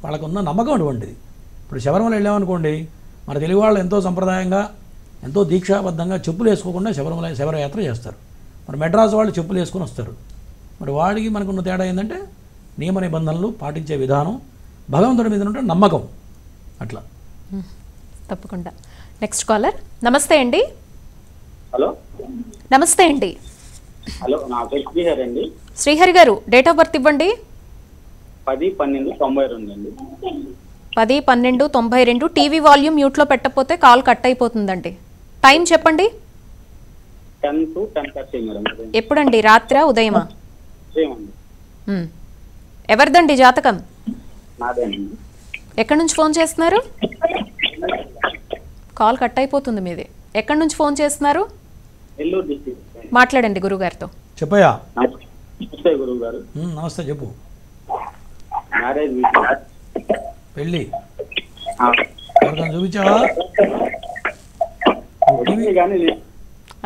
వాళ్ళకున్న నమ్మకం అటువంటిది. ఇప్పుడు శబరిమల వెళ్ళామనుకోండి, మన తెలుగు వాళ్ళు ఎంతో సంప్రదాయంగా ఎంతో దీక్షాబద్ధంగా చెప్పులు వేసుకోకుండా శబరయాత్ర చేస్తారు. మరి మెడ్రాస్ వాళ్ళు చెప్పులు వేసుకొని వస్తారు. మరి వాడికి మనకున్న తేడా ఏంటంటే నియమ నిబంధనలు పాటించే విధానం, భగవంతుడి మీద ఉంటే నమ్మకం. అట్లా తప్పకుండా. Next caller. నమస్తే అండి. హలో నమస్తే అండి. హలో, నా పేరు శ్రీహరి అండి. శ్రీహరి గారు, డేట్ ఆఫ్ బర్త్ ఇవ్వండి. 10/12/92 అండి. 10/12/92. టీవీ వాల్యూమ్ మ్యూట్లో పెట్టకపోతే కాల్ కట్ అయిపోతుందండి. టైం చెప్పండి. 10 to 10:30 మేడం. ఎప్పుడండి, రాత్రా ఉదయమా? సేమండి. ఎవరిదండి జాతకం? నాదేనండి. ఎక్కడి నుంచి ఫోన్ చేస్తున్నారు? కాల్ కట్ అయిపోతుంది మీది. ఎక్కడి నుంచి ఫోన్ చేస్తున్నారు? నెల్లూరు డిస్ట్రిక్ట్. మాట్లాడండి గురుగారితో. చెప్పయ్యా. నమస్తే గురువు గారు. నమస్తే, చెప్పు. మ్యారేజ్ పెళ్ళి చూపించావా?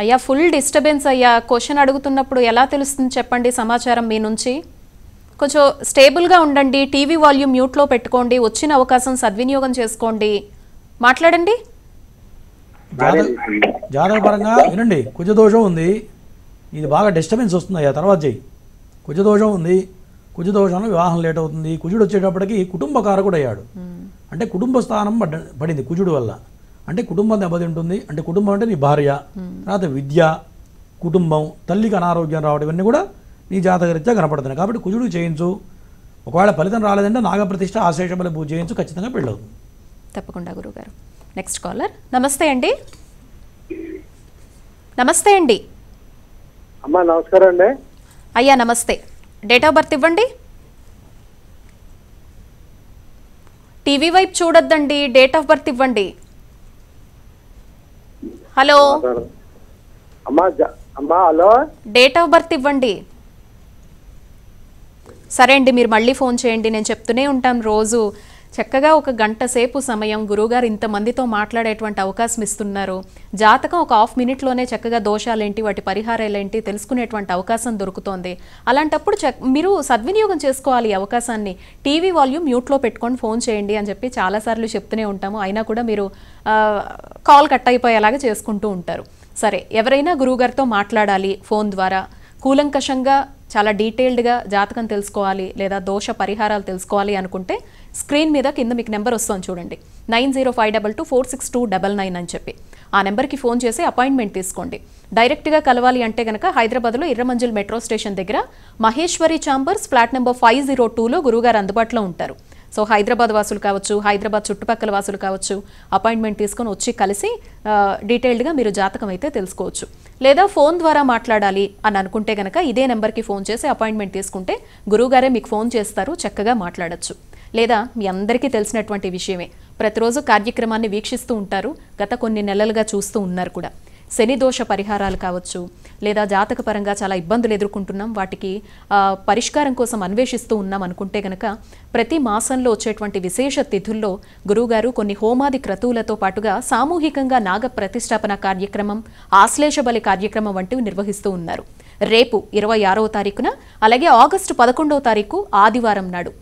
అయ్యా ఫుల్ డిస్టర్బెన్స్ అయ్యా. క్వశ్చన్ అడుగుతున్నప్పుడు ఎలా తెలుస్తుంది చెప్పండి సమాచారం మీ నుంచి? కొంచెం స్టేబుల్గా ఉండండి. టీవీ వాల్యూమ్ మ్యూట్లో పెట్టుకోండి. వచ్చిన అవకాశం సద్వినియోగం చేసుకోండి. మాట్లాడండి. జాతక పరంగా వినండి. కుజదోషం ఉంది, ఇది బాగా డిస్టర్బెన్స్ వస్తుంది అయ్యా. తర్వాత చెయ్యి. కుజదోషం ఉంది, కుజదోషంలో వివాహం లేట్ అవుతుంది. కుజుడు వచ్చేటప్పటికి కుటుంబ కారకుడు అయ్యాడు. అంటే కుటుంబ స్థానం పడింది కుజుడు వల్ల. అంటే కుటుంబం దెబ్బతింటుంది. అంటే కుటుంబం అంటే నీ భార్య, తర్వాత విద్య, కుటుంబం, తల్లికి అనారోగ్యం రావడం, ఇవన్నీ కూడా నీ జాతకరీత్యా కనపడుతున్నాయి. కాబట్టి కుజుడు చేయించు. ఒకవేళ ఫలితం రాలేదంటే నాగప్రతిష్ఠ, ఆశేషబలి పూజ చేయించు, ఖచ్చితంగా పెళ్ళవుతుంది. తప్పకుండా గురుగారు. Next caller. నమస్తే అండి. నమస్తే అండి. అమ్మా నమస్కారం అండి. అయ్యా నమస్తే. డేట్ ఆఫ్ బర్త్ ఇవ్వండి. టీవీ వైపు చూడొద్దండి, డేట్ ఆఫ్ బర్త్ ఇవ్వండి. హలో అమ్మా హలో, డేట్ ఆఫ్ బర్త్ ఇవ్వండి. సరే అండి, మీరు మళ్ళీ ఫోన్ చేయండి. నేను చెప్తూనే ఉంటాను రోజు. చక్కగా ఒక గంట సేపు సమయం గురువుగారు ఇంతమందితో మాట్లాడేటువంటి అవకాశం ఇస్తున్నారు. జాతకం ఒక హాఫ్ మినిట్లోనే చక్కగా దోషాలేంటి, వాటి పరిహారాలేంటి తెలుసుకునేటువంటి అవకాశం దొరుకుతోంది. అలాంటప్పుడు మీరు సద్వినియోగం చేసుకోవాలి ఈ అవకాశాన్ని. టీవీ వాల్యూమ్ మ్యూట్లో పెట్టుకొని ఫోన్ చేయండి అని చెప్పి చాలాసార్లు చెప్తూనే ఉంటాము. అయినా కూడా మీరు కాల్ కట్ అయిపోయేలాగా చేసుకుంటూ ఉంటారు. సరే, ఎవరైనా గురువుగారితో మాట్లాడాలి ఫోన్ ద్వారా, కూలంకషంగా చాలా డీటెయిల్డ్గా జాతకం తెలుసుకోవాలి లేదా దోష పరిహారాలు తెలుసుకోవాలి అనుకుంటే స్క్రీన్ మీద కింద మీకు నెంబర్ వస్తుంది చూడండి, 9052246299 అని చెప్పి. ఆ నెంబర్కి ఫోన్ చేసి అపాయింట్మెంట్ తీసుకోండి. డైరెక్ట్గా కలవాలి అంటే కనుక హైదరాబాద్లో ఇర్రమంజిల్ మెట్రో స్టేషన్ దగ్గర మహేశ్వరి ఛాంబర్స్ ఫ్లాట్ నెంబర్ 502లో గురువుగారు అందుబాటులో ఉంటారు. సో హైదరాబాద్ వాసులు కావచ్చు, హైదరాబాద్ చుట్టుపక్కల వాసులు కావచ్చు, అపాయింట్మెంట్ తీసుకొని వచ్చి కలిసి డీటెయిల్డ్గా మీరు జాతకం అయితే తెలుసుకోవచ్చు. లేదా ఫోన్ ద్వారా మాట్లాడాలి అని అనుకుంటే కనుక ఇదే నెంబర్కి ఫోన్ చేసి అపాయింట్మెంట్ తీసుకుంటే గురువుగారే మీకు ఫోన్ చేస్తారు, చక్కగా మాట్లాడచ్చు. లేదా మీ అందరికీ తెలిసినటువంటి విషయమే, ప్రతిరోజు కార్యక్రమాన్ని వీక్షిస్తూ ఉంటారు, గత కొన్ని నెలలుగా చూస్తూ ఉన్నారు కూడా. శని దోష పరిహారాలు కావచ్చు, లేదా జాతక పరంగా చాలా ఇబ్బందులు ఎదుర్కొంటున్నాం, వాటికి పరిష్కారం కోసం అన్వేషిస్తూ ఉన్నాం అనుకుంటే కనుక ప్రతి మాసంలో వచ్చేటువంటి విశేష తిథుల్లో గురువుగారు కొన్ని హోమాది క్రతువులతో పాటుగా సామూహికంగా నాగ ప్రతిష్టాపన కార్యక్రమం, ఆశ్లేష బలి కార్యక్రమం వంటివి నిర్వహిస్తూ ఉన్నారు. రేపు 26వ తారీఖున, అలాగే ఆగస్టు 11వ తారీఖు ఆదివారం నాడు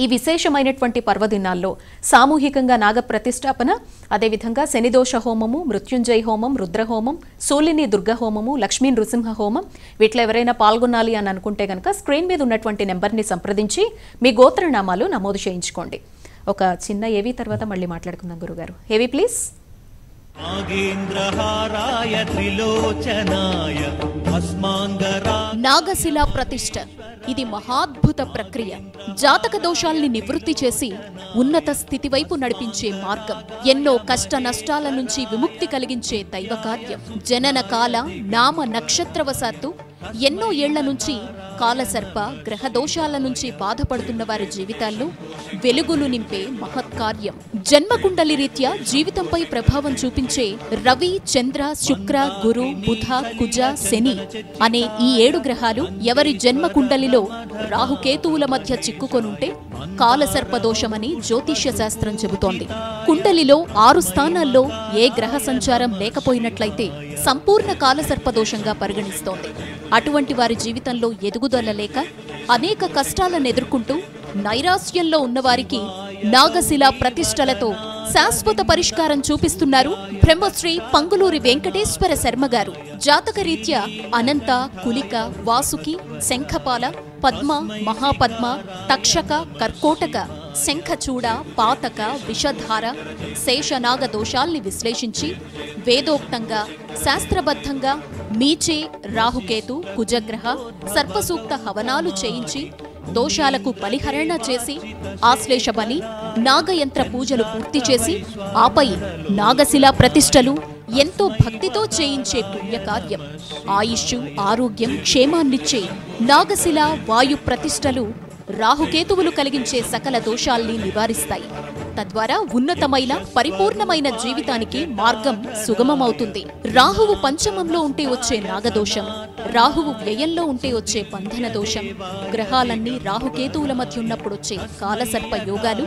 ఈ విశేషమైనటువంటి పర్వదినాల్లో సామూహికంగా నాగ ప్రతిష్టాపన, అదేవిధంగా శనిదోష హోమము, మృత్యుంజయ హోమం, రుద్రహోమం, శూలిని దుర్గ హోమము, లక్ష్మీ నృసింహ హోమం, వీటిలో ఎవరైనా పాల్గొనాలి అని అనుకుంటే కనుక స్క్రీన్ మీద ఉన్నటువంటి నెంబర్ని సంప్రదించి మీ గోత్రనామాలు నమోదు చేయించుకోండి. ఒక చిన్న ఏవి తర్వాత మళ్ళీ మాట్లాడుకుందాం గురుగారు. ఏవి ప్లీజ్. నాగశిలా ప్రతిష్ఠ ఇది మహాద్భుత ప్రక్రియ. జాతక దోషాల్ని నివృత్తి చేసి ఉన్నత స్థితి వైపు నడిపించే మార్గం. ఎన్నో కష్ట నష్టాల నుంచి విముక్తి కలిగించే దైవ కార్యం. జనన కాల నామ నక్షత్రవశాత్తు ఎన్నో ఏళ్ల నుంచి కాలసర్ప గ్రహ దోషాల నుంచి బాధపడుతున్న వారి జీవితాల్లో వెలుగులు నింపే మహత్కార్యం. జన్మకుండలి రీత్యా జీవితంపై ప్రభావం చూపించే రవి, చంద్ర, శుక్ర, గురు, బుధ, కుజ, శని అనే ఈ 7 గ్రహాలు ఎవరి జన్మకుండలిలో రాహుకేతువుల మధ్య చిక్కుకొనుంటే కాలసర్పదోషమని జ్యోతిష్య శాస్త్రం చెబుతోంది. కుండలిలో 6 స్థానాల్లో ఏ గ్రహ సంచారం లేకపోయినట్లయితే సంపూర్ణ కాలసర్పదోషంగా పరిగణిస్తోంది. అటువంటి వారి జీవితంలో ఎదుగుదల లేక అనేక కష్టాలను ఎదుర్కొంటూ నైరాశ్యంలో ఉన్నవారికి నాగశిల ప్రతిష్టలతో శాశ్వత పరిష్కారం చూపిస్తున్నారు బ్రహ్మశ్రీ పంగులూరి వెంకటేశ్వర శర్మ గారు. జాతకరీత్యా అనంత, కులిక, వాసుకి, శంఖపాల, పద్మ, మహాపద్మ, తక్షక, కర్కోటక, శంఖచూడ, పాతక, విషధార, శేషనాగ దోషాల్ని విశ్లేషించి వేదోక్తంగా శాస్త్రబద్ధంగా మీచే, రాహుకేతు, కుజగ్రహ, సర్పసూక్త హవనాలు చేయించి దోషాలకు బలిహరణ చేసి ఆశ్లేష బలి, నాగయంత్ర పూజలు పూర్తి చేసి ఆపై నాగశిలా ప్రతిష్టలు ఎంతో భక్తితో చేయించే పుణ్యకార్యం. ఆయుష్షు, ఆరోగ్యం, క్షేమాన్నిచ్చే నాగశిల వాయు ప్రతిష్టలు రాహుకేతువులు కలిగించే సకల దోషాల్ని నివారిస్తాయి. తద్వారా ఉన్నతమైన పరిపూర్ణమైన జీవితానికి మార్గం సుగమమవుతుంది. రాహువు పంచమంలో ఉంటే వచ్చే నాగదోషం, రాహువు వ్యయంలో ఉంటే వచ్చే బంధన దోషం, గ్రహాలన్నీ రాహుకేతువుల మధ్య ఉన్నప్పుడొచ్చే కాలసర్ప యోగాలు,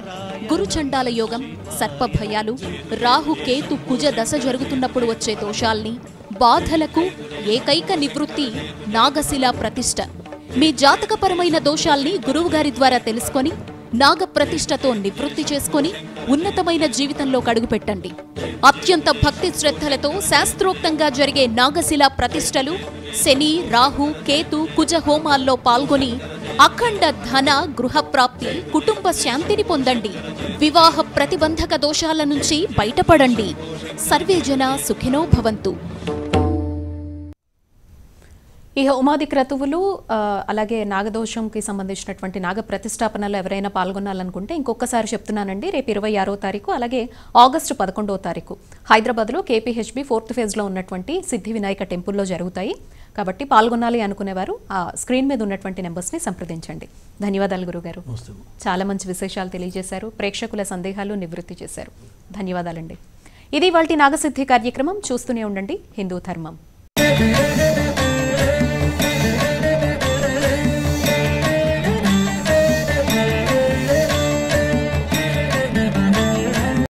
గురుచండాల యోగం, సర్పభయాలు, రాహుకేతు కుజ దశ జరుగుతున్నప్పుడు వచ్చే దోషాల్ని, బాధలకు ఏకైక నివృత్తి నాగశిలా ప్రతిష్ఠ. మీ జాతకపరమైన దోషాల్ని గురువుగారి ద్వారా తెలుసుకొని నాగ ప్రతిష్టతో నివృత్తి చేసుకొని ఉన్నతమైన జీవితంలో అడుగుపెట్టండి. అత్యంత భక్తి శ్రద్ధలతో శాస్త్రోక్తంగా జరిగే నాగశిలా ప్రతిష్టలు, శని, రాహు, కేతు, కుజ హోమాల్లో పాల్గొని అఖండ ధన, గృహప్రాప్తి, కుటుంబ శాంతిని పొందండి. వివాహ ప్రతిబంధక దోషాల నుంచి బయటపడండి. సర్వే జన సుఖినో భవంతు. ఈ హోమాది క్రతువులు అలాగే నాగదోషంకి సంబంధించినటువంటి నాగ ప్రతిష్టాపనలో ఎవరైనా పాల్గొనాలనుకుంటే ఇంకొకసారి చెప్తున్నానండి, రేపు 26వ తారీఖు అలాగే ఆగస్టు 11వ తారీఖు హైదరాబాద్లో KPHB 4th ఫేజ్లో ఉన్నటువంటి సిద్ధి వినాయక టెంపుల్లో జరుగుతాయి. కాబట్టి పాల్గొనాలి అనుకునేవారు ఆ స్క్రీన్ మీద ఉన్నటువంటి నెంబర్స్ని సంప్రదించండి. ధన్యవాదాలు గురుగారు, చాలా మంచి విశేషాలు తెలియజేశారు, ప్రేక్షకుల సందేహాలు నివృత్తి చేశారు. ధన్యవాదాలండి. ఇది ఇవాల్టి నాగసిద్ధి కార్యక్రమం. చూస్తూనే ఉండండి హిందూ ధర్మం.